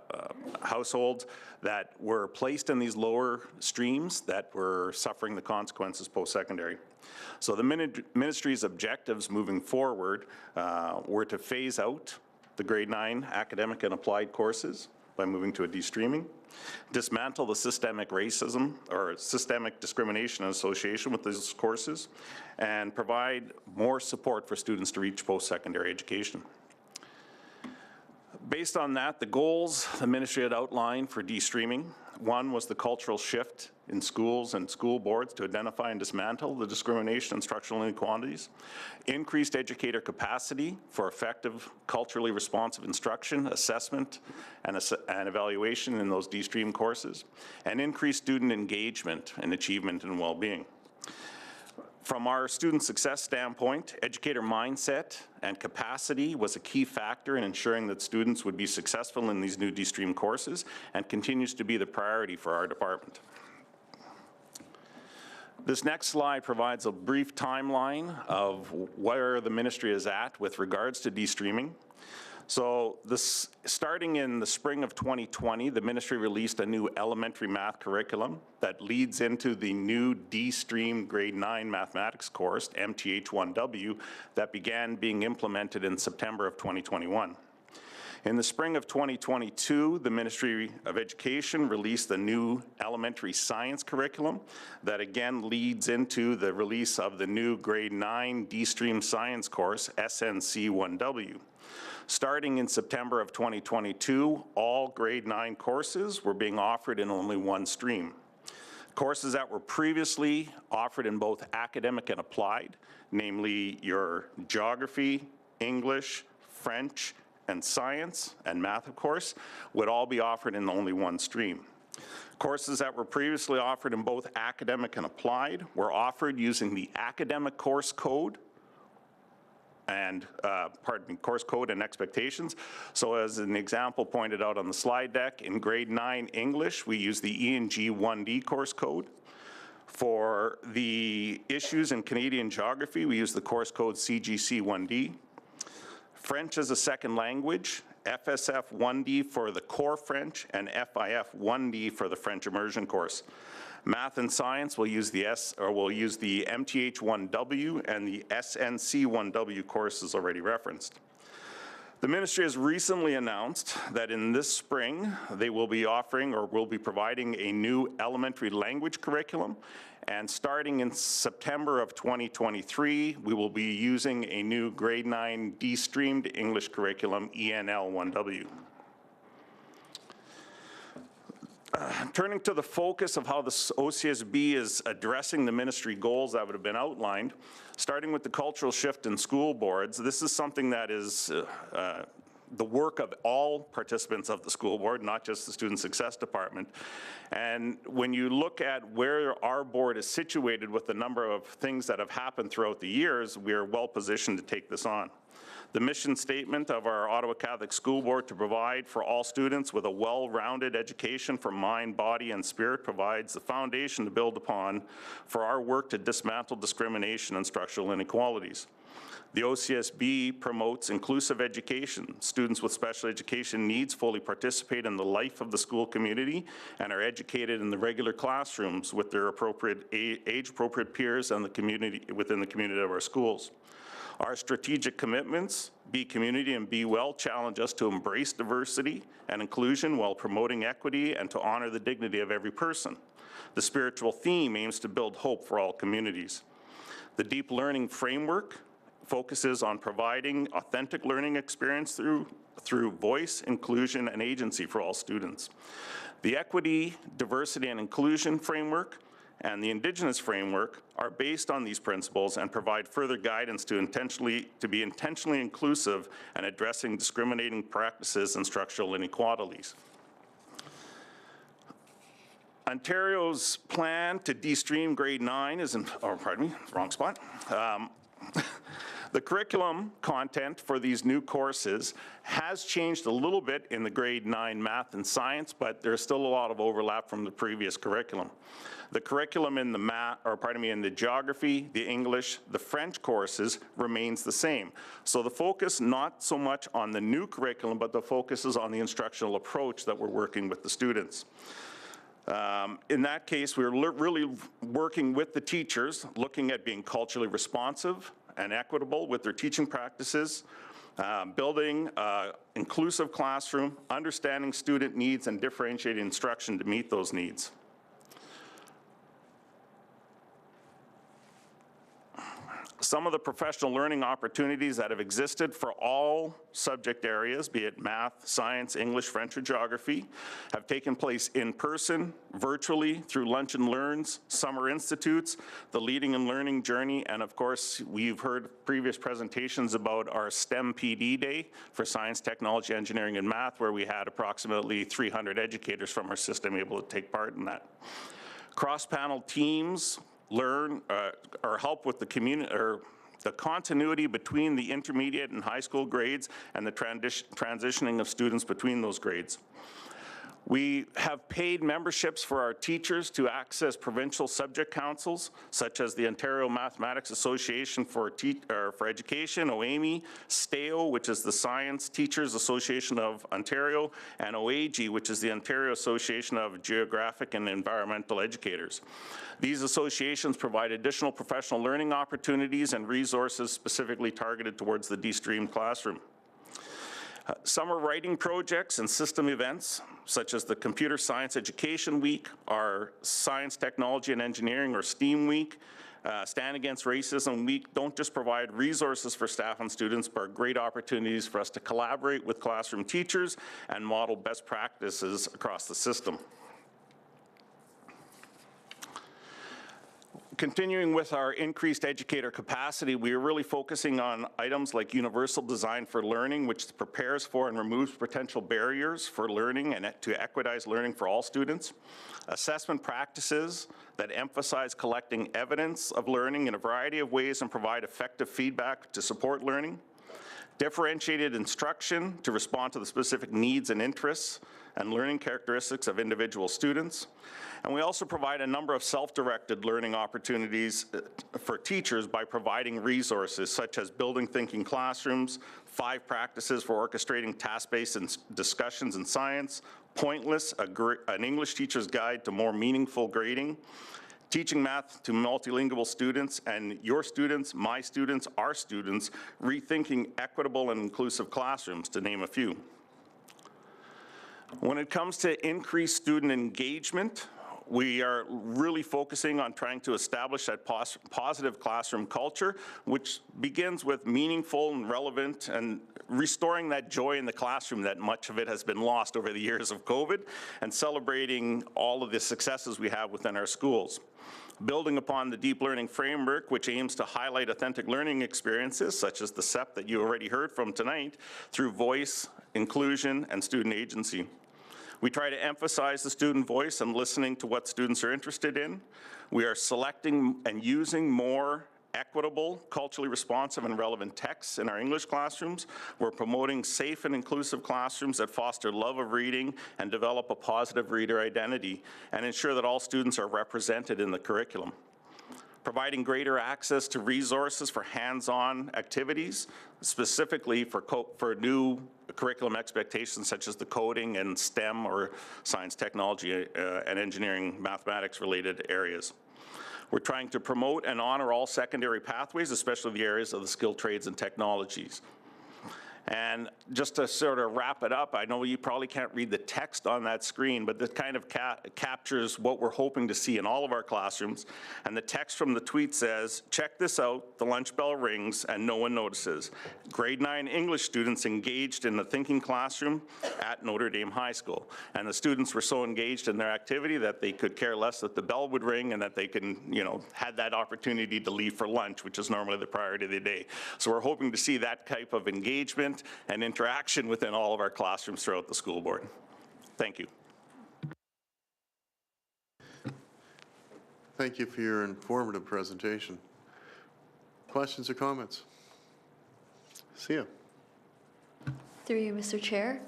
S17: households that were placed in these lower streams that were suffering the consequences post-secondary. So the ministry's objectives moving forward were to phase out the grade 9 academic and applied courses by moving to a de-streaming, dismantle the systemic racism or systemic discrimination and association with these courses, and provide more support for students to reach post-secondary education. Based on that, the goals the ministry had outlined for de-streaming, one was the cultural shift in schools and school boards to identify and dismantle the discrimination and structural inequalities, increased educator capacity for effective, culturally responsive instruction, assessment, and evaluation in those de-stream courses, and increased student engagement and achievement and well-being. From our student success standpoint, educator mindset and capacity was a key factor in ensuring that students would be successful in these new de-stream courses and continues to be the priority for our department. This next slide provides a brief timeline of where the ministry is at with regards to de-streaming. So starting in the spring of 2020, the ministry released a new elementary math curriculum that leads into the new D-Stream grade 9 mathematics course, MTH1W, that began being implemented in September of 2021. In the spring of 2022, the Ministry of Education released the new elementary science curriculum that again leads into the release of the new grade 9 D-Stream science course, SNC1W. Starting in September of 2022, all grade 9 courses were being offered in only one stream. Courses that were previously offered in both academic and applied, namely your geography, English, French, and science, and math, of course, would all be offered in only one stream. Courses that were previously offered in both academic and applied were offered using the academic course code and, course code and expectations. So as an example pointed out on the slide deck, in grade 9 English, we use the ENG 1D course code. For the issues in Canadian geography, we use the course code CGC 1D. French as a second language, FSF 1D for the core French, and FIF 1D for the French immersion course. Math and science will use the MTH 1W and the SNC 1W courses already referenced. The ministry has recently announced that in this spring, they will be offering or will be providing a new elementary language curriculum. And starting in September of 2023, we will be using a new grade 9 D-streamed English curriculum, ENL 1W. Turning to the focus of how the OCSB is addressing the ministry goals that would have been outlined, starting with the cultural shift in school boards, this is something that is the work of all participants of the school board, not just the Student Success Department. And when you look at where our board is situated with the number of things that have happened throughout the years, we are well positioned to take this on. The mission statement of our Ottawa Catholic School Board to provide for all students with a well-rounded education for mind, body, and spirit provides the foundation to build upon for our work to dismantle discrimination and structural inequalities. The OCSB promotes inclusive education. Students with special education needs fully participate in the life of the school community and are educated in the regular classrooms with their appropriate age-appropriate peers and the community within the community of our schools. Our strategic commitments, Be Community and Be Well, challenge us to embrace diversity and inclusion while promoting equity and to honor the dignity of every person. The spiritual theme aims to build hope for all communities. The Deep Learning Framework focuses on providing authentic learning experience through voice, inclusion, and agency for all students. The Equity, Diversity, and Inclusion Framework and the Indigenous Framework are based on these principles and provide further guidance to be intentionally inclusive and addressing discriminating practices and structural inequalities. Ontario's plan to de-stream grade 9 is in, oh, pardon me, wrong spot. The curriculum content for these new courses has changed a little bit in the grade 9 math and science, but there's still a lot of overlap from the previous curriculum. The curriculum in the in the geography, the English, the French courses remains the same. So the focus not so much on the new curriculum, but the focus is on the instructional approach that we're working with the students. In that case, we're really working with the teachers, looking at being culturally responsive and equitable with their teaching practices, building an inclusive classroom, understanding student needs, and differentiating instruction to meet those needs. Some of the professional learning opportunities that have existed for all subject areas, be it math, science, English, French, or geography, have taken place in person, virtually, through Lunch and Learns, summer institutes, the Leading and Learning Journey, and of course, we've heard previous presentations about our STEM PD Day for science, technology, engineering, and math, where we had approximately 300 educators from our system able to take part in that. Cross-panel teams learn or help with the community or the continuity between the intermediate and high school grades and the transitioning of students between those grades. We have paid memberships for our teachers to access provincial subject councils, such as the Ontario Mathematics Association for Education, OAME, STAO, which is the Science Teachers Association of Ontario, and OAG, which is the Ontario Association of Geographic and Environmental Educators. These associations provide additional professional learning opportunities and resources specifically targeted towards the de-streamed classroom. Summer writing projects and system events, such as the Computer Science Education Week, our Science, Technology, and Engineering, or STEAM Week, Stand Against Racism Week, don't just provide resources for staff and students, but are great opportunities for us to collaborate with classroom teachers and model best practices across the system. Continuing with our increased educator capacity, we are really focusing on items like universal design for learning, which prepares for and removes potential barriers for learning and to equitize learning for all students. Assessment practices that emphasize collecting evidence of learning in a variety of ways and provide effective feedback to support learning. Differentiated instruction to respond to the specific needs and interests and learning characteristics of individual students. And we also provide a number of self-directed learning opportunities for teachers by providing resources such as building thinking classrooms, 5 practices for orchestrating task-based discussions in science, Pointless, an English teacher's guide to more meaningful grading, teaching math to multilingual students, and your students, my students, our students, rethinking equitable and inclusive classrooms, to name a few. When it comes to increased student engagement, we are really focusing on trying to establish that positive classroom culture, which begins with meaningful and relevant and restoring that joy in the classroom that much of it has been lost over the years of COVID, and celebrating all of the successes we have within our schools. Building upon the deep learning framework, which aims to highlight authentic learning experiences, such as the CEP that you already heard from tonight, through voice, inclusion, and student agency. We try to emphasize the student voice and listening to what students are interested in. We are selecting and using more equitable, culturally responsive, and relevant texts in our English classrooms. We're promoting safe and inclusive classrooms that foster love of reading and develop a positive reader identity, and ensure that all students are represented in the curriculum. Providing greater access to resources for hands-on activities, specifically for new curriculum expectations such as the coding and STEM or science, technology, and engineering, mathematics-related areas. We're trying to promote and honor all secondary pathways, especially the areas of the skilled trades and technologies. And just to sort of wrap it up, I know you probably can't read the text on that screen, but that kind of captures what we're hoping to see in all of our classrooms. And the text from the tweet says, "Check this out, the lunch bell rings and no one notices. Grade 9 English students engaged in the thinking classroom at Notre Dame High School." And the students were so engaged in their activity that they could care less that the bell would ring and that they can, had that opportunity to leave for lunch, which is normally the priority of the day. So we're hoping to see that type of engagement and interaction within all of our classrooms throughout the school board. Thank you.
S1: Thank you for your informative presentation. Questions or comments? Sia.
S4: Through you, Mr. Chair.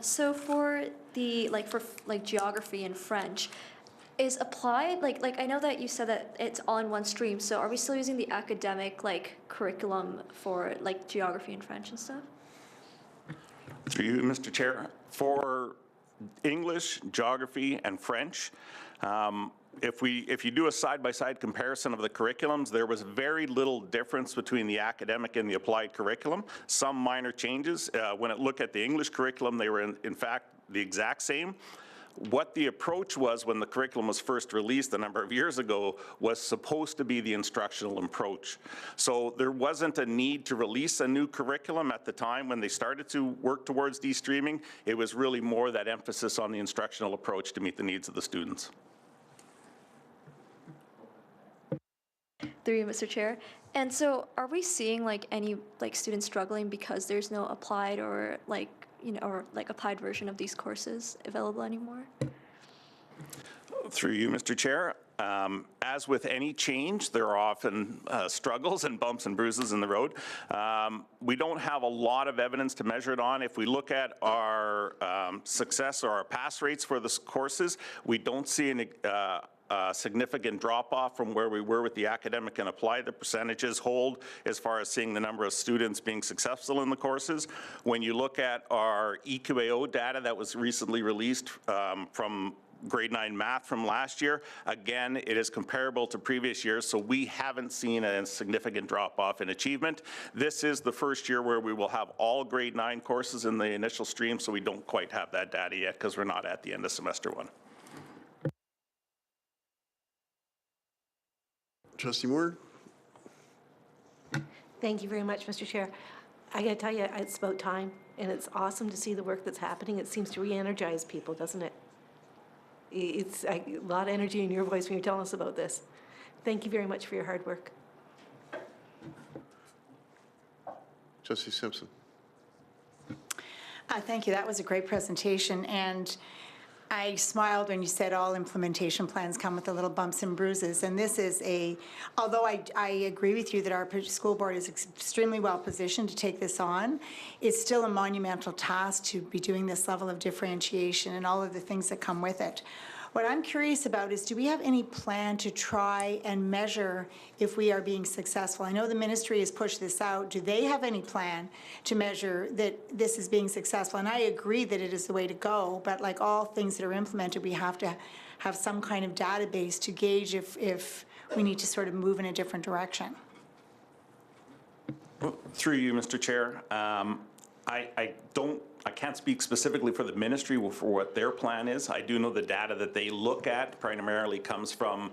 S4: So for the, for geography and French, is applied, I know that you said that it's all in one stream, so are we still using the academic, curriculum for, geography and French and stuff?
S17: Through you, Mr. Chair. For English, geography, and French, if you do a side-by-side comparison of the curriculums, there was very little difference between the academic and the applied curriculum. Some minor changes. When it looked at the English curriculum, they were in fact the exact same. What the approach was when the curriculum was first released a number of years ago was supposed to be the instructional approach. So there wasn't a need to release a new curriculum at the time when they started to work towards de-streaming. It was really more that emphasis on the instructional approach to meet the needs of the students.
S4: Through you, Mr. Chair. And so are we seeing any students struggling because there's no applied or applied version of these courses available anymore?
S17: Through you, Mr. Chair. As with any change, there are often struggles and bumps and bruises in the road. We don't have a lot of evidence to measure it on. If we look at our success or our pass rates for the courses, we don't see any significant drop-off from where we were with the academic and applied. The percentages hold as far as seeing the number of students being successful in the courses. When you look at our EQAO data that was recently released from grade 9 math from last year, again, it is comparable to previous years, so we haven't seen a significant drop-off in achievement. This is the first year where we will have all grade 9 courses in the initial stream, so we don't quite have that data yet because we're not at the end of semester 1.
S1: Trustee Moore?
S10: Thank you very much, Mr. Chair. I got to tell you, it's about time, and it's awesome to see the work that's happening. It seems to re-energize people, doesn't it? It's a lot of energy in your voice when you're telling us about this. Thank you very much for your hard work.
S1: Trustee Simpson?
S12: Thank you. That was a great presentation. And I smiled when you said all implementation plans come with the little bumps and bruises. And this is although I agree with you that our school board is extremely well positioned to take this on, it's still a monumental task to be doing this level of differentiation and all of the things that come with it. What I'm curious about is, do we have any plan to try and measure if we are being successful? I know the ministry has pushed this out. Do they have any plan to measure that this is being successful? And I agree that it is the way to go, but like all things that are implemented, we have to have some kind of database to gauge if we need to sort of move in a different direction.
S17: Through you, Mr. Chair, I can't speak specifically for the ministry for what their plan is. I do know the data that they look at primarily comes from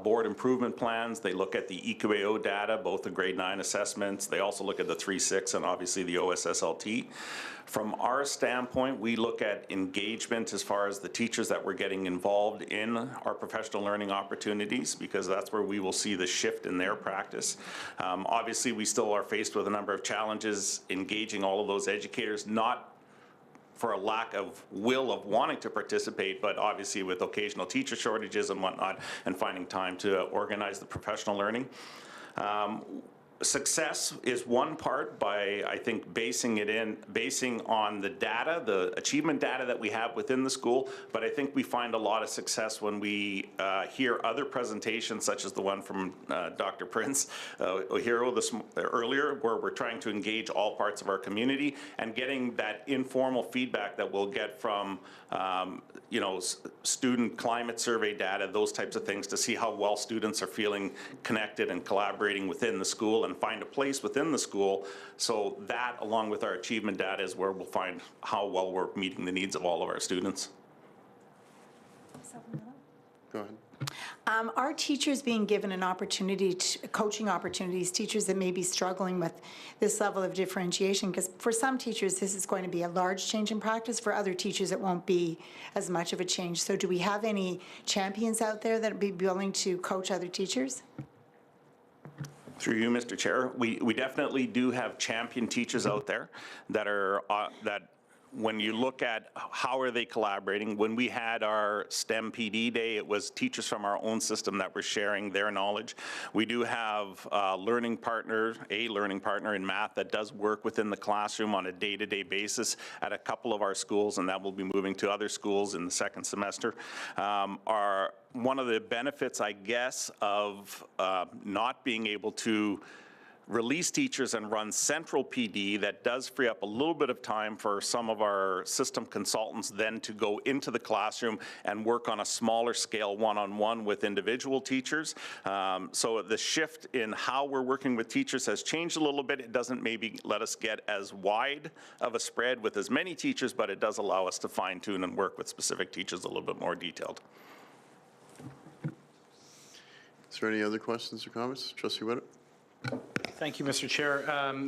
S17: board improvement plans. They look at the EQAO data, both the grade 9 assessments. They also look at the 3-6 and obviously the OSSLT. From our standpoint, we look at engagement as far as the teachers that we're getting involved in our professional learning opportunities, because that's where we will see the shift in their practice. Obviously, we still are faced with a number of challenges engaging all of those educators, not for a lack of will of wanting to participate, but obviously with occasional teacher shortages and whatnot, and finding time to organize the professional learning. Success is one part by, I think, basing on the data, the achievement data that we have within the school, but I think we find a lot of success when we hear other presentations, such as the one from Dr. Prince O'Hero earlier, where we're trying to engage all parts of our community and getting that informal feedback that we'll get from student climate survey data, those types of things, to see how well students are feeling connected and collaborating within the school and find a place within the school. So that, along with our achievement data, is where we'll find how well we're meeting the needs of all of our students.
S1: Go ahead.
S12: Are teachers being given an opportunity, coaching opportunities, teachers that may be struggling with this level of differentiation? Because for some teachers, this is going to be a large change in practice. For other teachers, it won't be as much of a change. So do we have any champions out there that would be willing to coach other teachers?
S17: Through you, Mr. Chair, we definitely do have champion teachers out there that are when you look at how are they collaborating, when we had our STEM PD day, it was teachers from our own system that were sharing their knowledge. We do have a learning partner in math that does work within the classroom on a day-to-day basis at a couple of our schools, and that will be moving to other schools in the second semester. One of the benefits, I guess, of not being able to release teachers and run central PD, that does free up a little bit of time for some of our system consultants then to go into the classroom and work on a smaller scale one-on-one with individual teachers. So the shift in how we're working with teachers has changed a little bit. It doesn't maybe let us get as wide of a spread with as many teachers, but it does allow us to fine-tune and work with specific teachers a little bit more detailed.
S1: Is there any other questions or comments? Trustee Whittup?
S18: Thank you, Mr. Chair.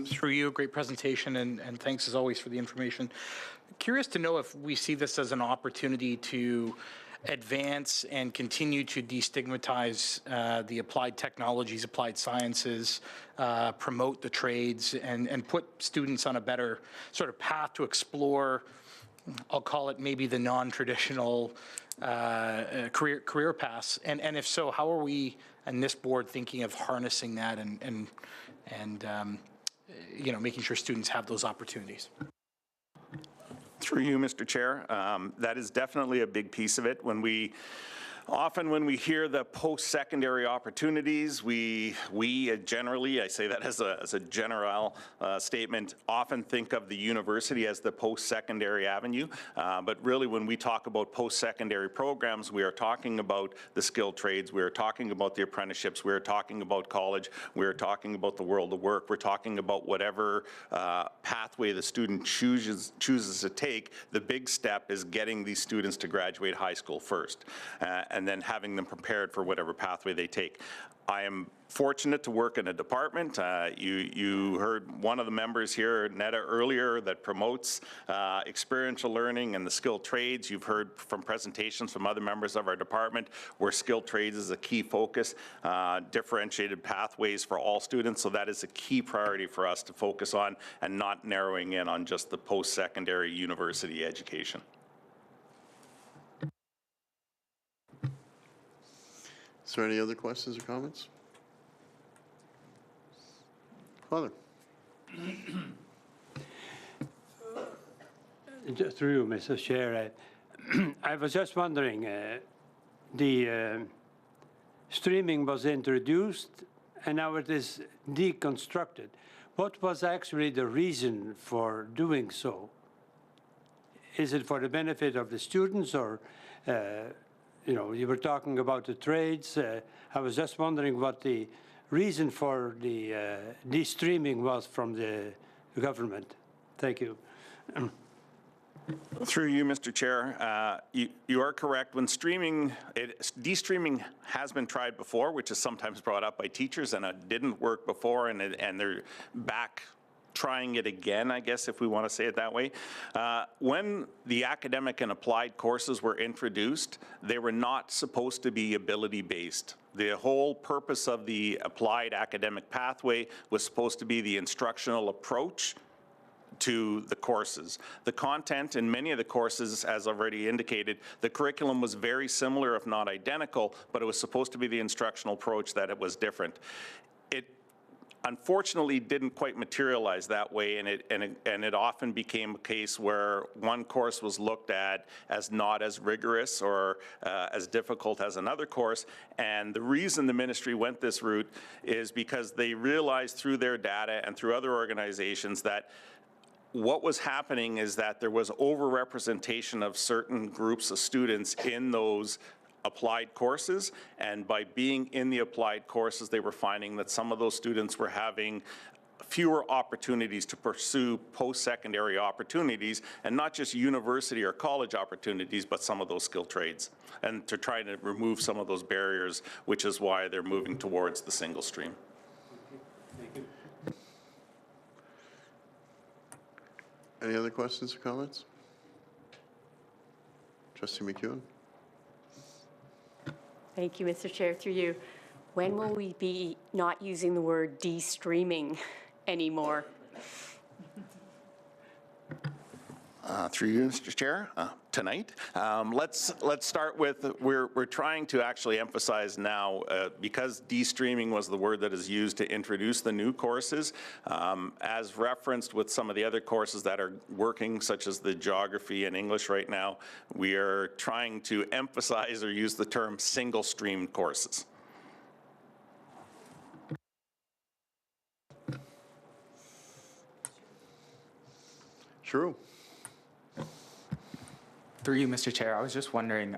S18: Through you, great presentation, and thanks as always for the information. Curious to know if we see this as an opportunity to advance and continue to destigmatize the applied technologies, applied sciences, promote the trades, and put students on a better sort of path to explore I'll call it maybe the non-traditional career paths? And if so, how are we and this board thinking of harnessing that and you know, making sure students have those opportunities?
S17: Through you, Mr. Chair, that is definitely a big piece of it. Often when we hear the post-secondary opportunities, we generally, I say that as a general statement, often think of the university as the post-secondary avenue. But really, when we talk about post-secondary programs, we are talking about the skilled trades, we are talking about the apprenticeships, we are talking about college, we are talking about the world of work, we're talking about whatever pathway the student chooses to take. The big step is getting these students to graduate high school first. And then having them prepared for whatever pathway they take. I am fortunate to work in a department. You heard one of the members here, Netta, earlier, that promotes experiential learning and the skilled trades. You've heard from presentations from other members of our department where skilled trades is a key focus, differentiated pathways for all students. So that is a key priority for us to focus on and not narrowing in on just the post-secondary university education.
S1: Is there any other questions or comments? Father.
S5: Through you, Mr. Chair, I was just wondering, the streaming was introduced and now it is deconstructed. What was actually the reason for doing so? Is it for the benefit of the students, or you know, you were talking about the trades. I was just wondering what the reason for the de-streaming was from the government. Thank you.
S17: Through you, Mr. Chair, you are correct. When streaming, de-streaming has been tried before, which is sometimes brought up by teachers, and it didn't work before, and they're back trying it again, I guess, if we want to say it that way. When the academic and applied courses were introduced, they were not supposed to be ability-based. The whole purpose of the applied academic pathway was supposed to be the instructional approach to the courses. The content in many of the courses, as already indicated, the curriculum was very similar, if not identical, but it was supposed to be the instructional approach that it was different. It unfortunately didn't quite materialize that way, and it often became a case where one course was looked at as not as rigorous or as difficult as another course. And the reason the ministry went this route is because they realized through their data and through other organizations that what was happening is that there was overrepresentation of certain groups of students in those applied courses, and by being in the applied courses, they were finding that some of those students were having fewer opportunities to pursue post-secondary opportunities, and not just university or college opportunities, but some of those skilled trades, and to try to remove some of those barriers, which is why they're moving towards the single stream.
S5: Thank you.
S1: Any other questions or comments? Trustee McEwen.
S15: Thank you, Mr. Chair, through you. When will we be not using the word de-streaming anymore?
S17: Through you, Mr. Chair, tonight. Let's start with, we're trying to actually emphasize now, because de-streaming was the word that is used to introduce the new courses, as referenced with some of the other courses that are working, such as the geography and English right now, we are trying to emphasize or use the term single stream courses.
S1: True.
S19: Through you, Mr. Chair, I was just wondering,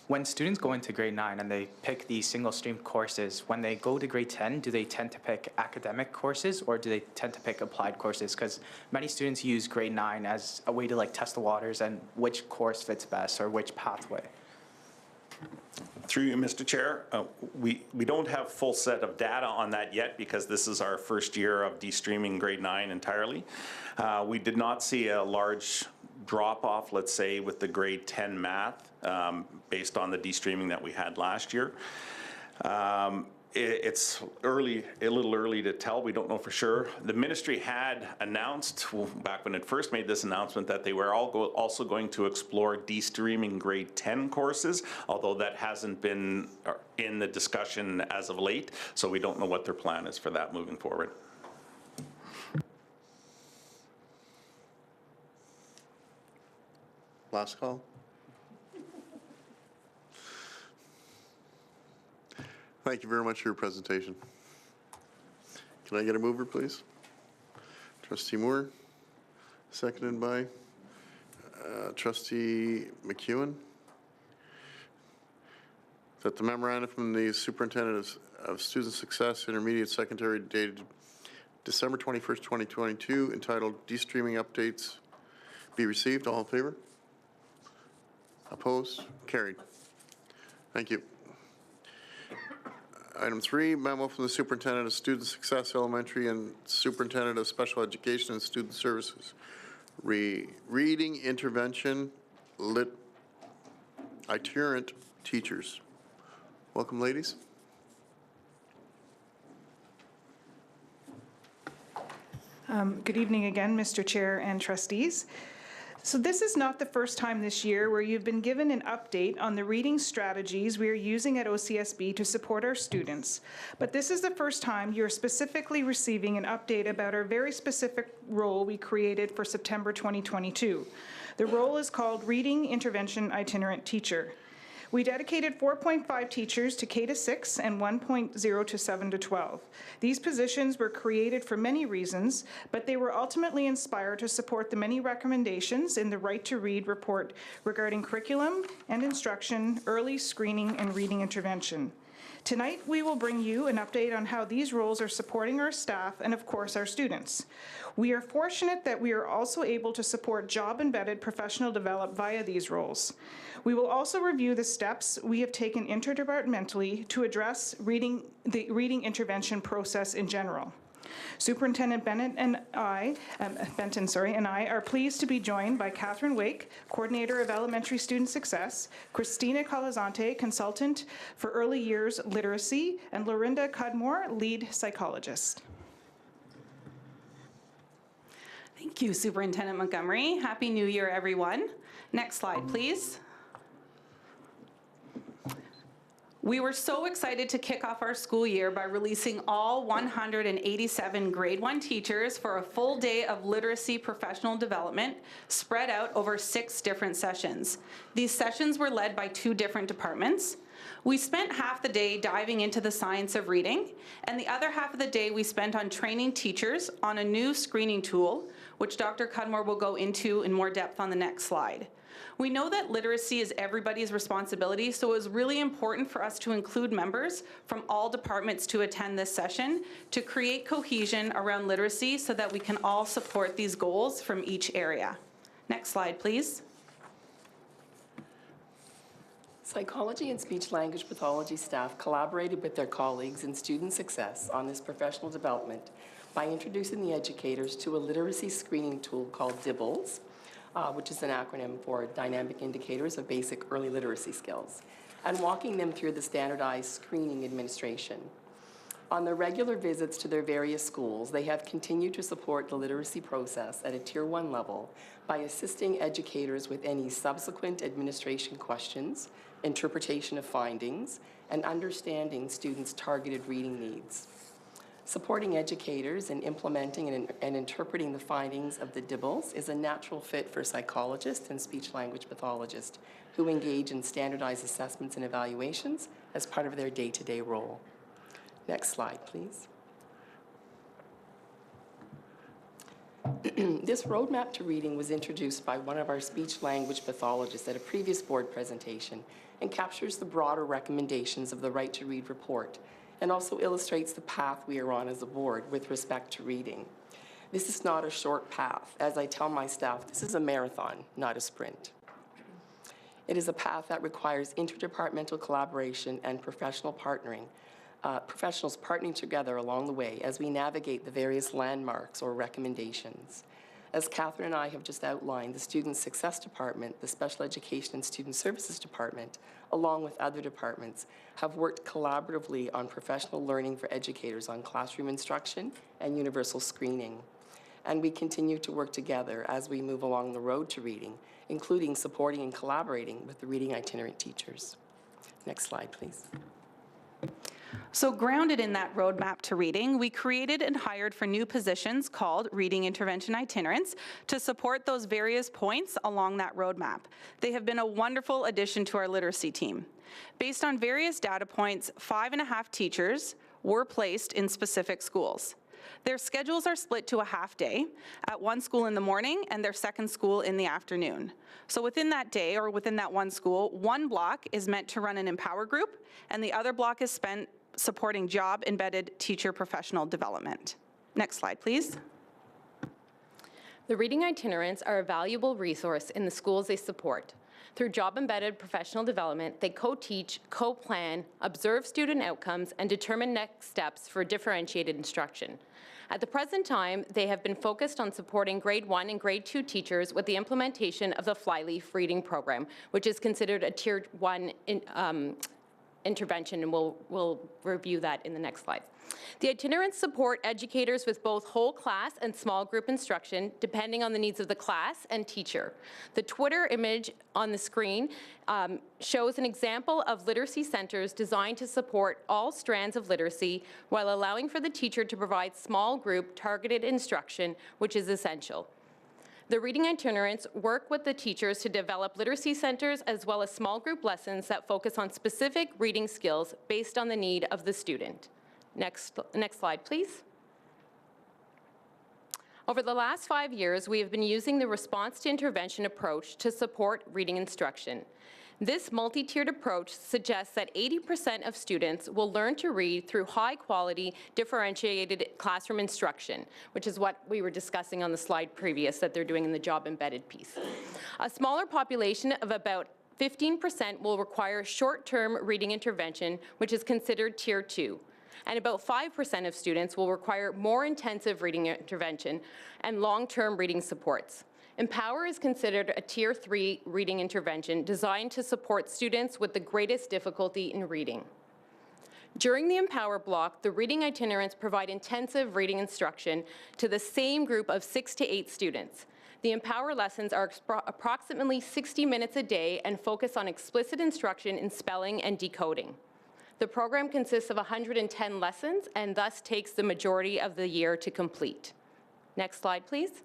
S19: when students go into grade 9 and they pick these single stream courses, when they go to grade 10, do they tend to pick academic courses or do they tend to pick applied courses? Because many students use grade 9 as a way to like test the waters and which course fits best or which pathway.
S17: Through you, Mr. Chair, we don't have full set of data on that yet because this is our first year of de-streaming grade 9 entirely. We did not see a large drop-off, let's say, with the grade 10 math based on the de-streaming that we had last year. It's early, a little early to tell. We don't know for sure. The ministry had announced, back when it first made this announcement, that they were also going to explore de-streaming grade 10 courses, although that hasn't been in the discussion as of late, so we don't know what their plan is for that moving forward.
S1: Last call. Thank you very much for your presentation. Can I get a mover, please? Trustee Moore, seconded by Trustee McEwen. That the memorandum from the Superintendent of Student Success Intermediate Secondary dated December 21st, 2022, entitled De-Streaming Updates be received. All in favor? Opposed? Carried. Thank you. Item 3, memo from the Superintendent of Student Success Elementary and Superintendent of Special Education and Student Services. Reading intervention itinerant teachers. Welcome, ladies.
S6: Good evening again, Mr. Chair and trustees. So this is not the first time this year where you've been given an update on the reading strategies we are using at OCSB to support our students. But this is the first time you're specifically receiving an update about our very specific role we created for September 2022. The role is called Reading Intervention Itinerant Teacher. We dedicated 4.5 teachers to K-6 and 1.0 to 7 to 12. These positions were created for many reasons, but they were ultimately inspired to support the many recommendations in the Right to Read report regarding curriculum and instruction, early screening, and reading intervention. Tonight, we will bring you an update on how these roles are supporting our staff and, of course, our students. We are fortunate that we are also able to support job-embedded professional development via these roles. We will also review the steps we have taken interdepartmentally to address the reading intervention process in general. Superintendent Benton and I are pleased to be joined by Catherine Wake, Coordinator of Elementary Student Success, Christina Calazante, Consultant for Early Years Literacy, and Lorinda Cudmore, Lead Psychologist.
S20: Thank you, Superintendent Montgomery. Happy New Year, everyone. Next slide, please. We were so excited to kick off our school year by releasing all 187 grade 1 teachers for a full day of literacy professional development spread out over 6 different sessions. These sessions were led by 2 different departments. We spent half the day diving into the science of reading, and the other half of the day we spent on training teachers on a new screening tool, which Dr. Cudmore will go into in more depth on the next slide. We know that literacy is everybody's responsibility, so it was really important for us to include members from all departments to attend this session to create cohesion around literacy so that we can all support these goals from each area. Next slide, please.
S21: Psychology and speech-language pathology staff collaborated with their colleagues in student success on this professional development by introducing the educators to a literacy screening tool called DIBBLES, which is an acronym for Dynamic Indicators of Basic Early Literacy Skills, and walking them through the standardized screening administration. On their regular visits to their various schools, they have continued to support the literacy process at a Tier 1 level by assisting educators with any subsequent administration questions, interpretation of findings, and understanding students' targeted reading needs. Supporting educators in implementing and interpreting the findings of the DIBBLES is a natural fit for psychologists and speech-language pathologists who engage in standardized assessments and evaluations as part of their day-to-day role. Next slide, please. This roadmap to reading was introduced by one of our speech-language pathologists at a previous board presentation and captures the broader recommendations of the Right to Read report, and also illustrates the path we are on as a board with respect to reading. This is not a short path. As I tell my staff, this is a marathon, not a sprint. It is a path that requires interdepartmental collaboration and professional partnering, professionals partnering together along the way as we navigate the various landmarks or recommendations. As Catherine and I have just outlined, the Student Success Department, the Special Education and Student Services Department, along with other departments, have worked collaboratively on professional learning for educators on classroom instruction and universal screening. And we continue to work together as we move along the road to reading, including supporting and collaborating with the reading itinerant teachers. Next slide, please.
S20: So grounded in that roadmap to reading, we created and hired for new positions called Reading Intervention Itinerants to support those various points along that roadmap. They have been a wonderful addition to our literacy team. Based on various data points, 5.5 teachers were placed in specific schools. Their schedules are split to a half day at one school in the morning and their second school in the afternoon. So within that day or within that one school, one block is meant to run an Empower group and the other block is spent supporting job-embedded teacher professional development. Next slide, please.
S15: The reading itinerants are a valuable resource in the schools they support. Through job-embedded professional development, they co-teach, co-plan, observe student outcomes, and determine next steps for differentiated instruction. At the present time, they have been focused on supporting grade 1 and grade 2 teachers with the implementation of the Flyleaf reading program, which is considered a tier 1 intervention, and we'll review that in the next slide. The itinerants support educators with both whole class and small group instruction, depending on the needs of the class and teacher. The Twitter image on the screen shows an example of literacy centers designed to support all strands of literacy while allowing for the teacher to provide small group targeted instruction, which is essential. The reading itinerants work with the teachers to develop literacy centers as well as small group lessons that focus on specific reading skills based on the need of the student. Next slide, please. Over the last 5 years, we have been using the response to intervention approach to support reading instruction. This multi-tiered approach suggests that 80% of students will learn to read through high-quality, differentiated classroom instruction, which is what we were discussing on the slide previous that they're doing in the job-embedded piece. A smaller population of about 15% will require short-term reading intervention, which is considered Tier 2. And about 5% of students will require more intensive reading intervention and long-term reading supports. Empower is considered a Tier 3 reading intervention designed to support students with the greatest difficulty in reading. During the Empower block, the reading itinerants provide intensive reading instruction to the same group of 6 to 8 students. The Empower lessons are approximately 60 minutes a day and focus on explicit instruction in spelling and decoding. The program consists of 110 lessons and thus takes the majority of the year to complete. Next slide, please.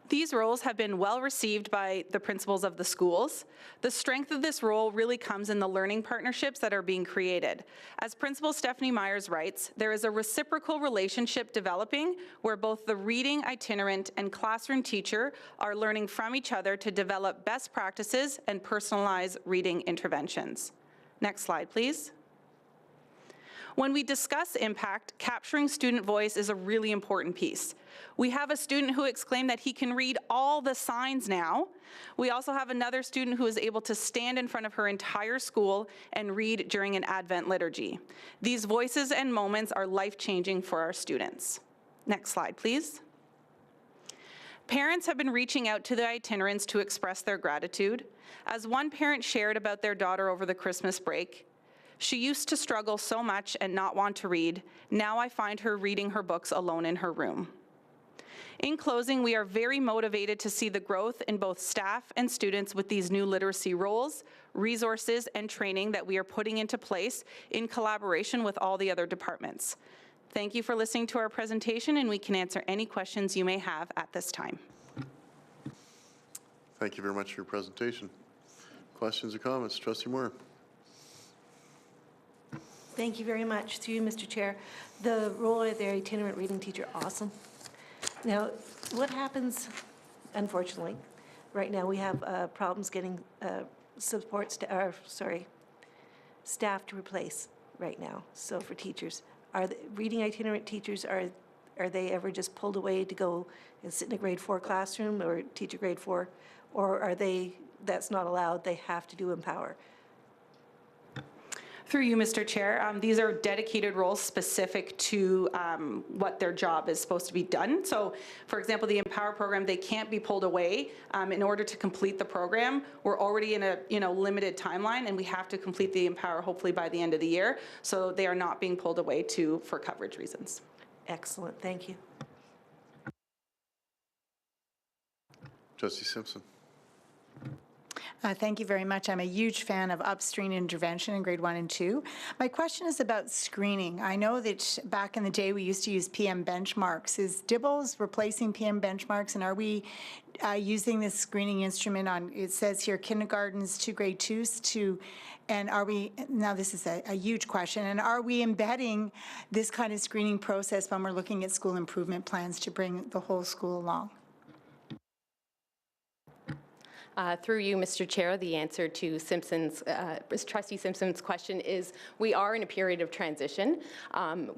S20: These roles have been well received by the principals of the schools. The strength of this role really comes in the learning partnerships that are being created. As Principal Stephanie Myers writes, there is a reciprocal relationship developing where both the reading itinerant and classroom teacher are learning from each other to develop best practices and personalize reading interventions. Next slide, please. When we discuss impact, capturing student voice is a really important piece. We have a student who exclaimed that he can read all the signs now. We also have another student who is able to stand in front of her entire school and read during an Advent liturgy. These voices and moments are life-changing for our students. Next slide, please. Parents have been reaching out to the itinerants to express their gratitude. As one parent shared about their daughter over the Christmas break, "She used to struggle so much and not want to read. Now I find her reading her books alone in her room." In closing, we are very motivated to see the growth in both staff and students with these new literacy roles, resources, and training that we are putting into place in collaboration with all the other departments. Thank you for listening to our presentation, and we can answer any questions you may have at this time.
S1: Thank you very much for your presentation. Questions or comments? Trustee Moore.
S10: Thank you very much. Through you, Mr. Chair. The role of their itinerant reading teacher, awesome. Now, what happens, unfortunately, right now we have problems getting staff to replace right now. So for teachers, are the reading itinerant teachers, are they ever just pulled away to go and sit in a grade 4 classroom or teach a grade 4? Or are they, that's not allowed, they have to do Empower?
S20: Through you, Mr. Chair, these are dedicated roles specific to what their job is supposed to be done. So, for example, the Empower program, they can't be pulled away in order to complete the program. We're already in a limited timeline, and we have to complete the Empower hopefully by the end of the year. So they are not being pulled away for coverage reasons.
S10: Excellent, thank you.
S1: Trustee Simpson.
S12: Thank you very much. I'm a huge fan of upstream intervention in grade 1 and 2. My question is about screening. I know that back in the day we used to use PM benchmarks. Is DIBELS replacing PM benchmarks, and are we using this screening instrument on, it says here, kindergartens to grade 2s to, and are we, now this is a huge question, and are we embedding this kind of screening process when we're looking at school improvement plans to bring the whole school along?
S15: Through you, Mr. Chair, the answer to Trustee Simpson's question is we are in a period of transition.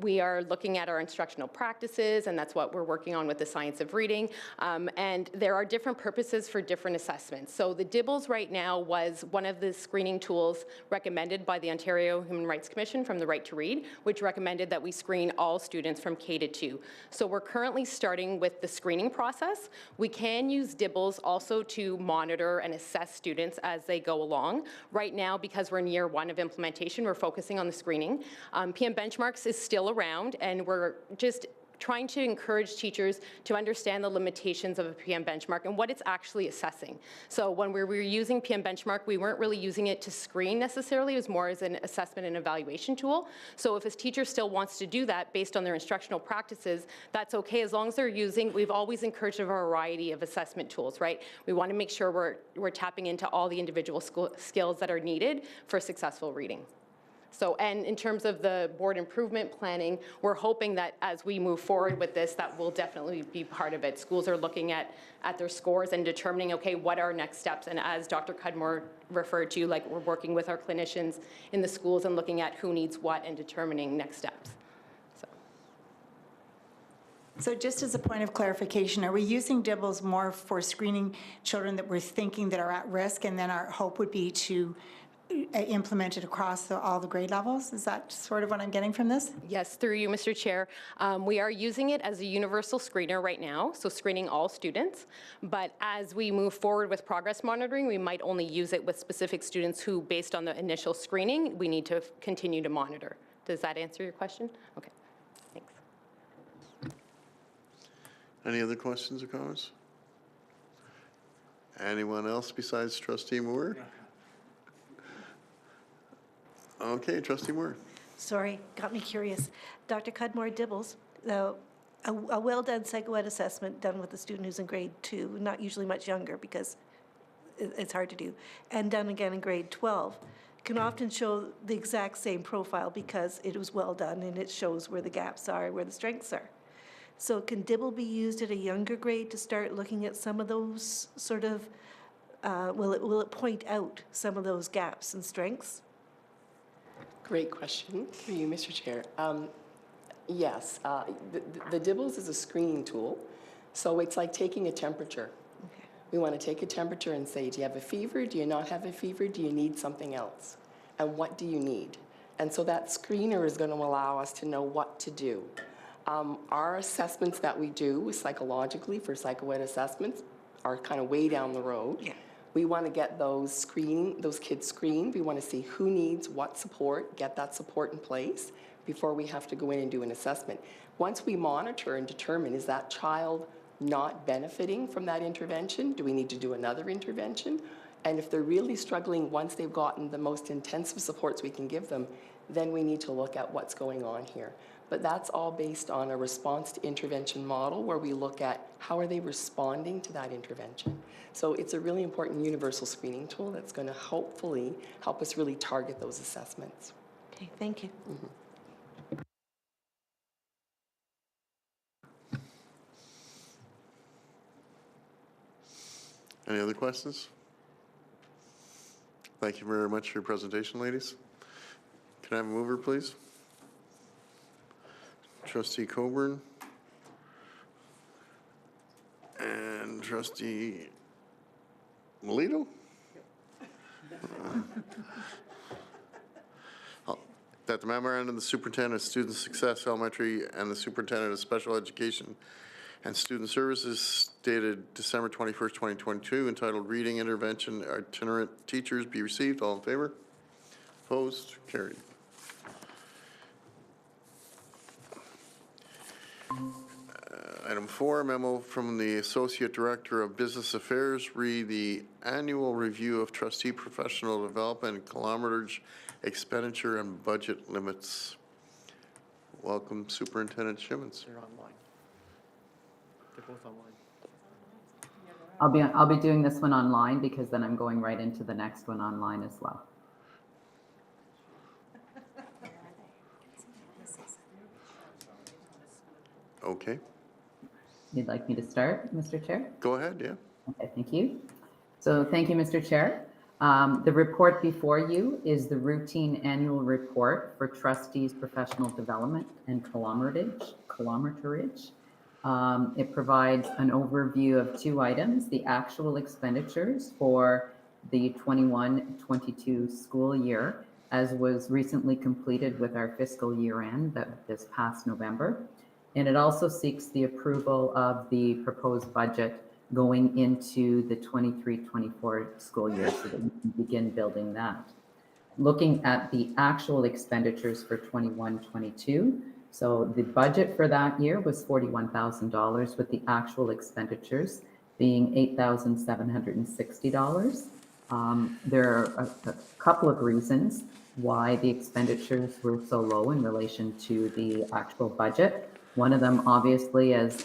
S15: We are looking at our instructional practices, and that's what we're working on with the science of reading. And there are different purposes for different assessments. So the DIBELS right now was one of the screening tools recommended by the Ontario Human Rights Commission from the Right to Read, which recommended that we screen all students from K to 2. So we're currently starting with the screening process. We can use DIBELS also to monitor and assess students as they go along. Right now, because we're in year 1 of implementation, we're focusing on the screening. PM benchmarks is still around, and we're just trying to encourage teachers to understand the limitations of a PM benchmark and what it's actually assessing. So when we were using PM benchmark, we weren't really using it to screen necessarily. It was more as an assessment and evaluation tool. So if a teacher still wants to do that based on their instructional practices, that's okay as long as they're using, we've always encouraged a variety of assessment tools, right? We want to make sure we're tapping into all the individual skills that are needed for successful reading. So, and in terms of the board improvement planning, we're hoping that as we move forward with this, that will definitely be part of it. Schools are looking at their scores and determining, okay, what are next steps? And as Dr. Cudmore referred to, like we're working with our clinicians in the schools and looking at who needs what and determining next steps.
S12: So just as a point of clarification, are we using DIBELS more for screening children that we're thinking that are at risk, and then our hope would be to implement it across all the grade levels? Is that sort of what I'm getting from this?
S15: Yes, through you, Mr. Chair. We are using it as a universal screener right now, so screening all students. But as we move forward with progress monitoring, we might only use it with specific students who, based on the initial screening, we need to continue to monitor. Does that answer your question? Okay, thanks.
S1: Any other questions or comments? Anyone else besides Trustee Moore? Okay, Trustee Moore.
S10: Sorry, got me curious. Dr. Cudmore, DIBELS, a well-done psychoed assessment done with a student who's in grade 2, not usually much younger because it's hard to do, and done again in grade 12, can often show the exact same profile because it was well done and it shows where the gaps are, where the strengths are. So can DIBEL be used at a younger grade to start looking at some of those sort of, will it point out some of those gaps and strengths?
S21: Great question for you, Mr. Chair. Yes, the DIBELS is a screening tool, so it's like taking a temperature.
S10: Okay.
S21: We want to take a temperature and say, do you have a fever? Do you not have a fever? Do you need something else? And what do you need? And so that screener is going to allow us to know what to do. Our assessments that we do psychologically for psychoed assessments are kind of way down the road.
S10: Yeah.
S21: We want to get those kids screened. We want to see who needs what support, get that support in place before we have to go in and do an assessment. Once we monitor and determine, is that child not benefiting from that intervention? Do we need to do another intervention? And if they're really struggling once they've gotten the most intensive supports we can give them, then we need to look at what's going on here. But that's all based on a response to intervention model where we look at how are they responding to that intervention. So it's a really important universal screening tool that's going to hopefully help us really target those assessments.
S10: Okay, thank you.
S21: Mm-hmm.
S1: Any other questions? Thank you very much for your presentation, ladies. Can I have a mover, please? Trustee Coburn and Trustee Melito. that the memorandum of the superintendent of student success elementary and the superintendent of special education and student services dated December 21st, 2022, entitled Reading Intervention Itinerant Teachers be received. All in favor? Opposed? Carried. Item 4, memo from the Associate Director of Business Affairs, read the annual review of trustee professional development and kilometerage expenditure and budget limits. Welcome, Superintendent Shimmons.
S2: They're online. They're both online.
S3: I'll be doing this one online because then I'm going right into the next one online as well.
S1: Okay.
S3: You'd like me to start, Mr. Chair?
S1: Go ahead, yeah.
S3: Okay, thank you. So thank you, Mr. Chair. The report before you is the routine annual report for trustees' professional development and kilometerage. It provides an overview of 2 items, the actual expenditures for the 21-22 school year, as was recently completed with our fiscal year end this past November. And it also seeks the approval of the proposed budget going into the 23-24 school year so that we can begin building that. Looking at the actual expenditures for 21-22, so the budget for that year was $41,000 with the actual expenditures being $8,760. There are a couple of reasons why the expenditures were so low in relation to the actual budget. One of them, obviously, is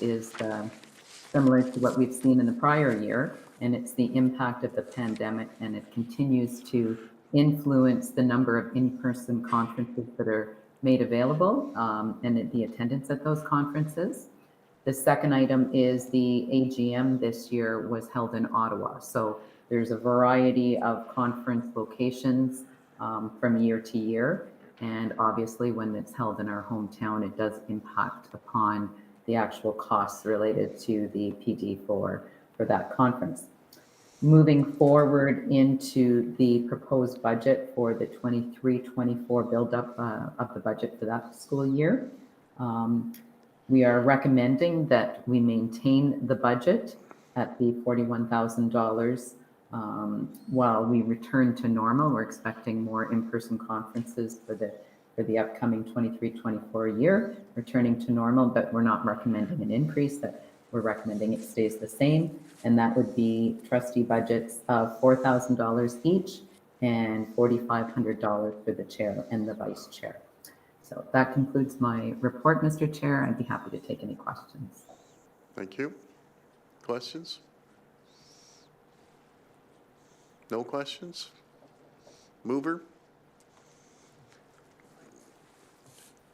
S3: similar to what we've seen in the prior year, and it's the impact of the pandemic, and it continues to influence the number of in-person conferences that are made available and the attendance at those conferences. The second item is the AGM this year was held in Ottawa. So there's a variety of conference locations from year to year. And obviously when it's held in our hometown, it does impact upon the actual costs related to the PD for that conference. Moving forward into the proposed budget for the 23-24 build-up of the budget for that school year, we are recommending that we maintain the budget at the $41,000 while we return to normal. We're expecting more in-person conferences for the upcoming 23-24 year, returning to normal, but we're not recommending an increase. That we're recommending it stays the same, and that would be trustee budgets of $4,000 each and $4,500 for the chair and the vice chair. So that concludes my report, Mr. Chair. I'd be happy to take any questions.
S1: Thank you. Questions? No questions? Mover?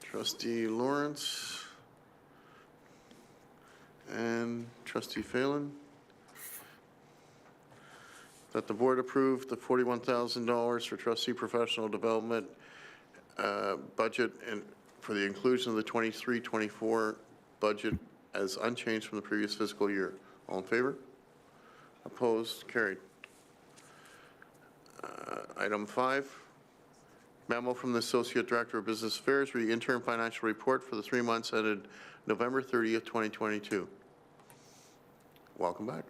S1: Trustee Lawrence? And Trustee Phelan? That the board approved the $41,000 for trustee professional development budget and for the inclusion of the 23-24 budget as unchanged from the previous fiscal year. All in favor? Opposed? Carried. Item 5, memo from the Associate Director of Business Affairs for the interim financial report for the 3 months ended November 30th, 2022. Welcome back.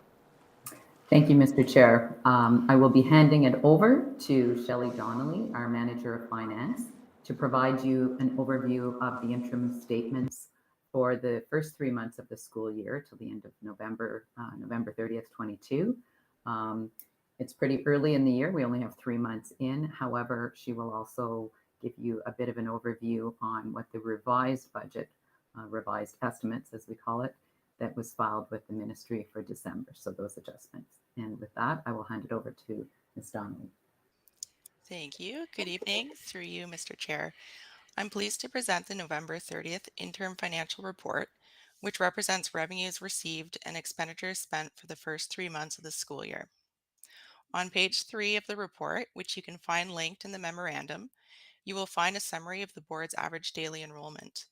S3: Thank you, Mr. Chair. I will be handing it over to Shelley Donnelly, our Manager of Finance, to provide you an overview of the interim statements for the first 3 months of the school year till the end of November 30th, 22. It's pretty early in the year. We only have 3 months in. However, she will also give you a bit of an overview on what the revised budget, revised estimates, as we call it, that was filed with the ministry for December. So those adjustments. And with that, I will hand it over to Ms. Donnelly.
S22: Thank you. Good evening. Through you, Mr. Chair. I'm pleased to present the November 30th interim financial report, which represents revenues received and expenditures spent for the first 3 months of the school year. On page 3 of the report, which you can find linked in the memorandum, you will find a summary of the board's average daily enrollment.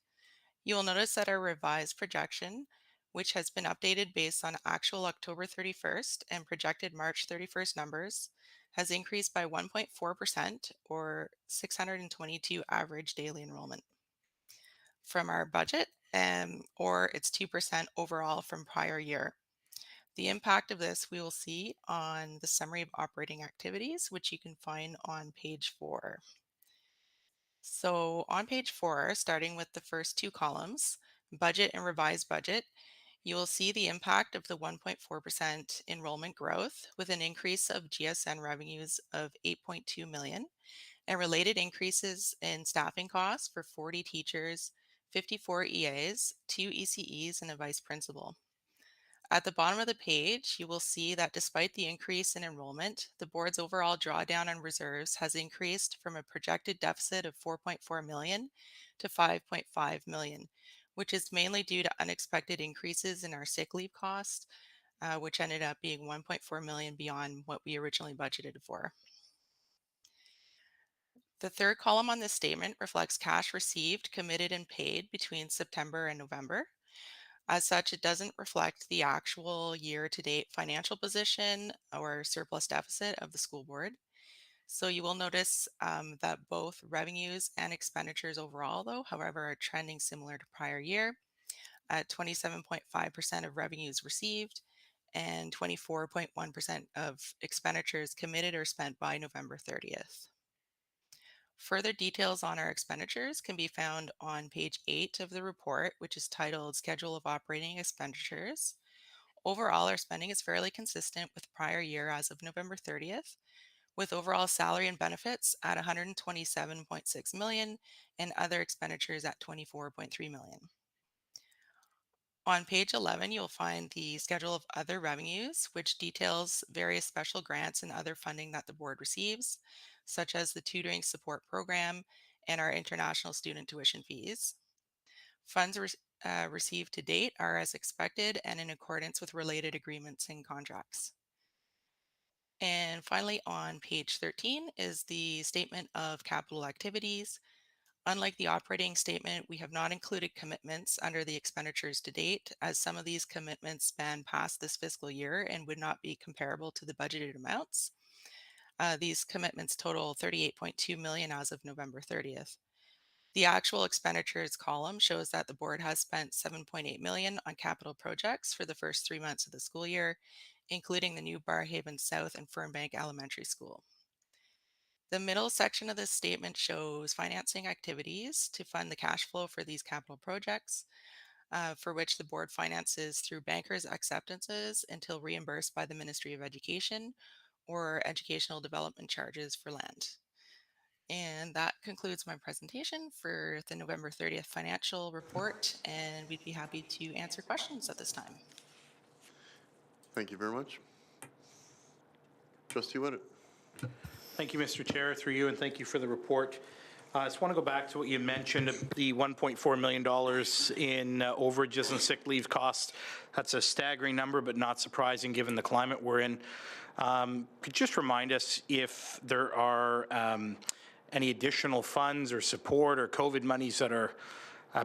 S22: You will notice that our revised projection, which has been updated based on actual October 31st and projected March 31st numbers, has increased by 1.4% or 622 average daily enrollment from our budget, or it's 2% overall from prior year. The impact of this we will see on the summary of operating activities, which you can find on page 4. So on page 4, starting with the first two columns, budget and revised budget, you will see the impact of the 1.4% enrollment growth with an increase of GSN revenues of 8.2 million and related increases in staffing costs for 40 teachers, 54 EAs, 2 ECEs, and a vice principal. At the bottom of the page, you will see that despite the increase in enrollment, the board's overall drawdown on reserves has increased from a projected deficit of 4.4 million to 5.5 million, which is mainly due to unexpected increases in our sick leave costs, which ended up being 1.4 million beyond what we originally budgeted for. The third column on this statement reflects cash received, committed, and paid between September and November. As such, it doesn't reflect the actual year-to-date financial position or surplus deficit of the school board. So you will notice that both revenues and expenditures overall, though, however, are trending similar to prior year at 27.5% of revenues received and 24.1% of expenditures committed or spent by November 30th. Further details on our expenditures can be found on page 8 of the report, which is titled Schedule of Operating Expenditures. Overall, our spending is fairly consistent with prior year as of November 30th, with overall salary and benefits at 127.6 million and other expenditures at 24.3 million. On page 11, you'll find the schedule of other revenues, which details various special grants and other funding that the board receives, such as the tutoring support program and our international student tuition fees. Funds received to date are as expected and in accordance with related agreements and contracts. And finally, on page 13 is the statement of capital activities. Unlike the operating statement, we have not included commitments under the expenditures to date, as some of these commitments span past this fiscal year and would not be comparable to the budgeted amounts. These commitments total 38.2 million as of November 30th. The actual expenditures column shows that the board has spent 7.8 million on capital projects for the first 3 months of the school year, including the new Barrhaven South and Fernbank Elementary School. The middle section of this statement shows financing activities to fund the cash flow for these capital projects, for which the board finances through bankers' acceptances until reimbursed by the Ministry of Education or educational development charges for land. And that concludes my presentation for the November 30th financial report, and we'd be happy to answer questions at this time.
S1: Thank you very much. Trustee Whitted.
S18: Thank you, Mr. Chair, through you, and thank you for the report. I just want to go back to what you mentioned, the $1.4 million in overages and sick leave costs. That's a staggering number, but not surprising given the climate we're in. Could you just remind us if there are any additional funds or support or COVID monies that are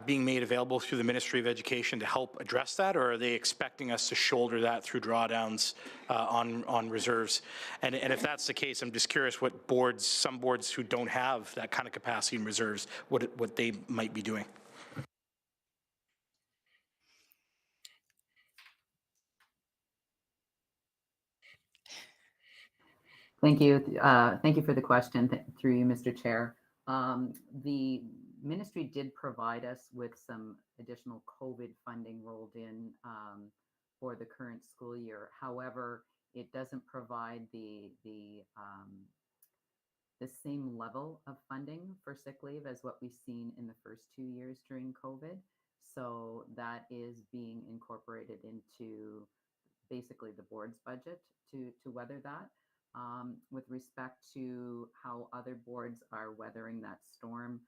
S18: being made available through the Ministry of Education to help address that, or are they expecting us to shoulder that through drawdowns on reserves? And if that's the case, I'm just curious what boards, some boards who don't have that kind of capacity in reserves, what they might be doing.
S3: Thank you. Thank you for the question through you, Mr. Chair. The ministry did provide us with some additional COVID funding rolled in for the current school year. However, it doesn't provide the same level of funding for sick leave as what we've seen in the first 2 years during COVID. So that is being incorporated into basically the board's budget to weather that. With respect to how other boards are weathering that storm,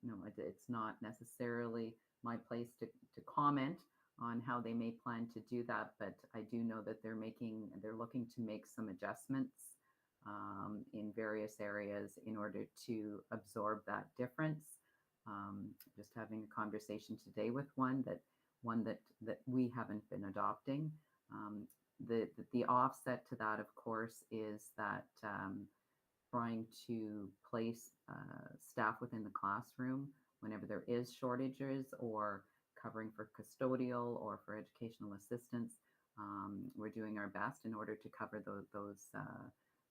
S3: no, it's not necessarily my place to comment on how they may plan to do that, but I do know that they're looking to make some adjustments in various areas in order to absorb that difference. Just having a conversation today with one that we haven't been adopting. The offset to that, of course, is that trying to place staff within the classroom whenever there is shortages, or covering for custodial or for educational assistance. We're doing our best in order to cover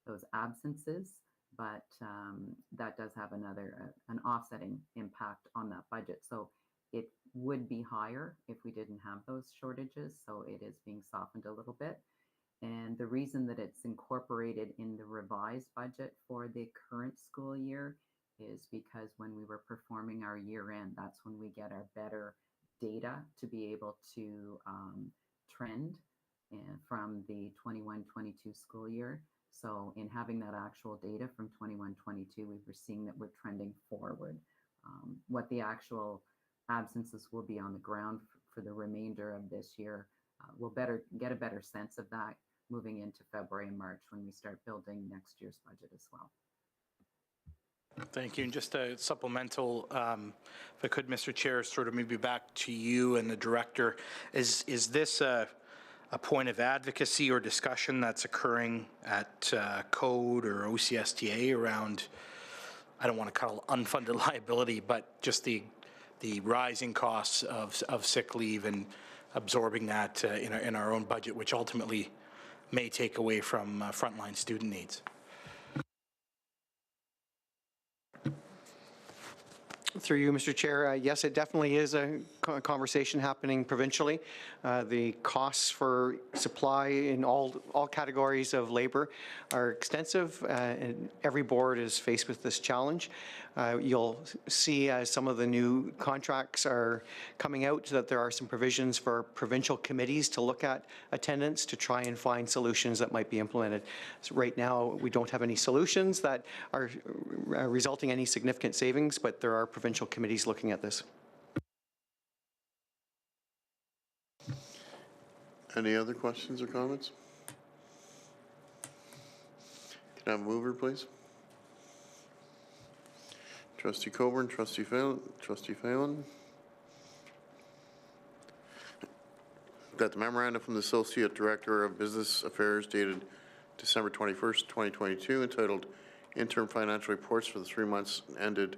S3: those absences, but that does have an offsetting impact on that budget. So it would be higher if we didn't have those shortages. So it is being softened a little bit. And the reason that it's incorporated in the revised budget for the current school year is because when we were performing our year end, that's when we get our better data to be able to trend from the 21-22 school year. So in having that actual data from 21-22, we were seeing that we're trending forward. What the actual absences will be on the ground for the remainder of this year, we'll get a better sense of that moving into February and March when we start building next year's budget as well.
S18: Thank you. And just a supplemental, if I could, Mr. Chair, sort of maybe back to you and the director, is this a point of advocacy or discussion that's occurring at Code or OCSTA around, I don't want to call it unfunded liability, but just the rising costs of sick leave and absorbing that in our own budget, which ultimately may take away from frontline student needs?
S7: Through you, Mr. Chair, yes, it definitely is a conversation happening provincially. The costs for supply in all categories of labor are extensive, and every board is faced with this challenge. You'll see as some of the new contracts are coming out that there are some provisions for provincial committees to look at attendance to try and find solutions that might be implemented. So right now, we don't have any solutions that are resulting in any significant savings, but there are provincial committees looking at this.
S1: Any other questions or comments? Can I have a mover, please? Trustee Coburn, Trustee Phelan. That the memorandum from the Associate Director of Business Affairs dated December 21st, 2022, entitled Interim Financial Reports for the 3 months ended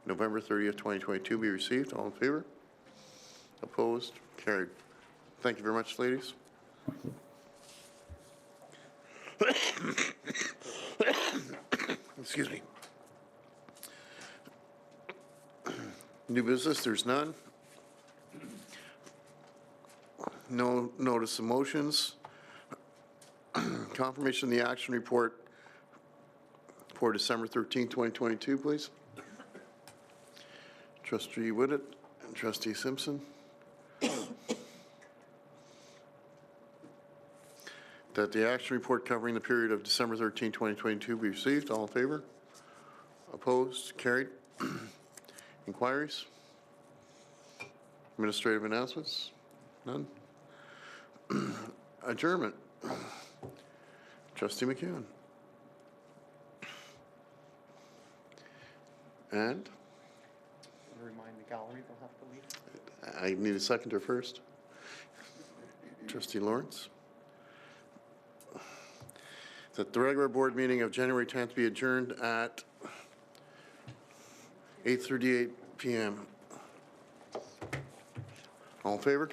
S1: November 30th, 2022 be received. All in favor? Opposed? Carried. Thank you very much, ladies. Excuse me. New business, there's none. No notice of motions. Confirmation of the action report for December 13, 2022, please. Trustee Whitted and Trustee Simpson. That the action report covering the period of December 13, 2022 be received. All in favor? Opposed? Carried. Inquiries? Administrative announcements? None. Adjournment. Trustee McEwen. And?
S7: Remind the gallery they'll have to leave.
S1: I need a seconder first. Trustee Lawrence. That the regular board meeting of January 10th be adjourned at 8:38 p.m. All in favor?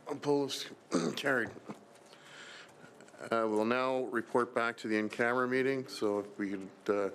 S1: Opposed? Carried. We'll now report back to the in-camera meeting. So if we could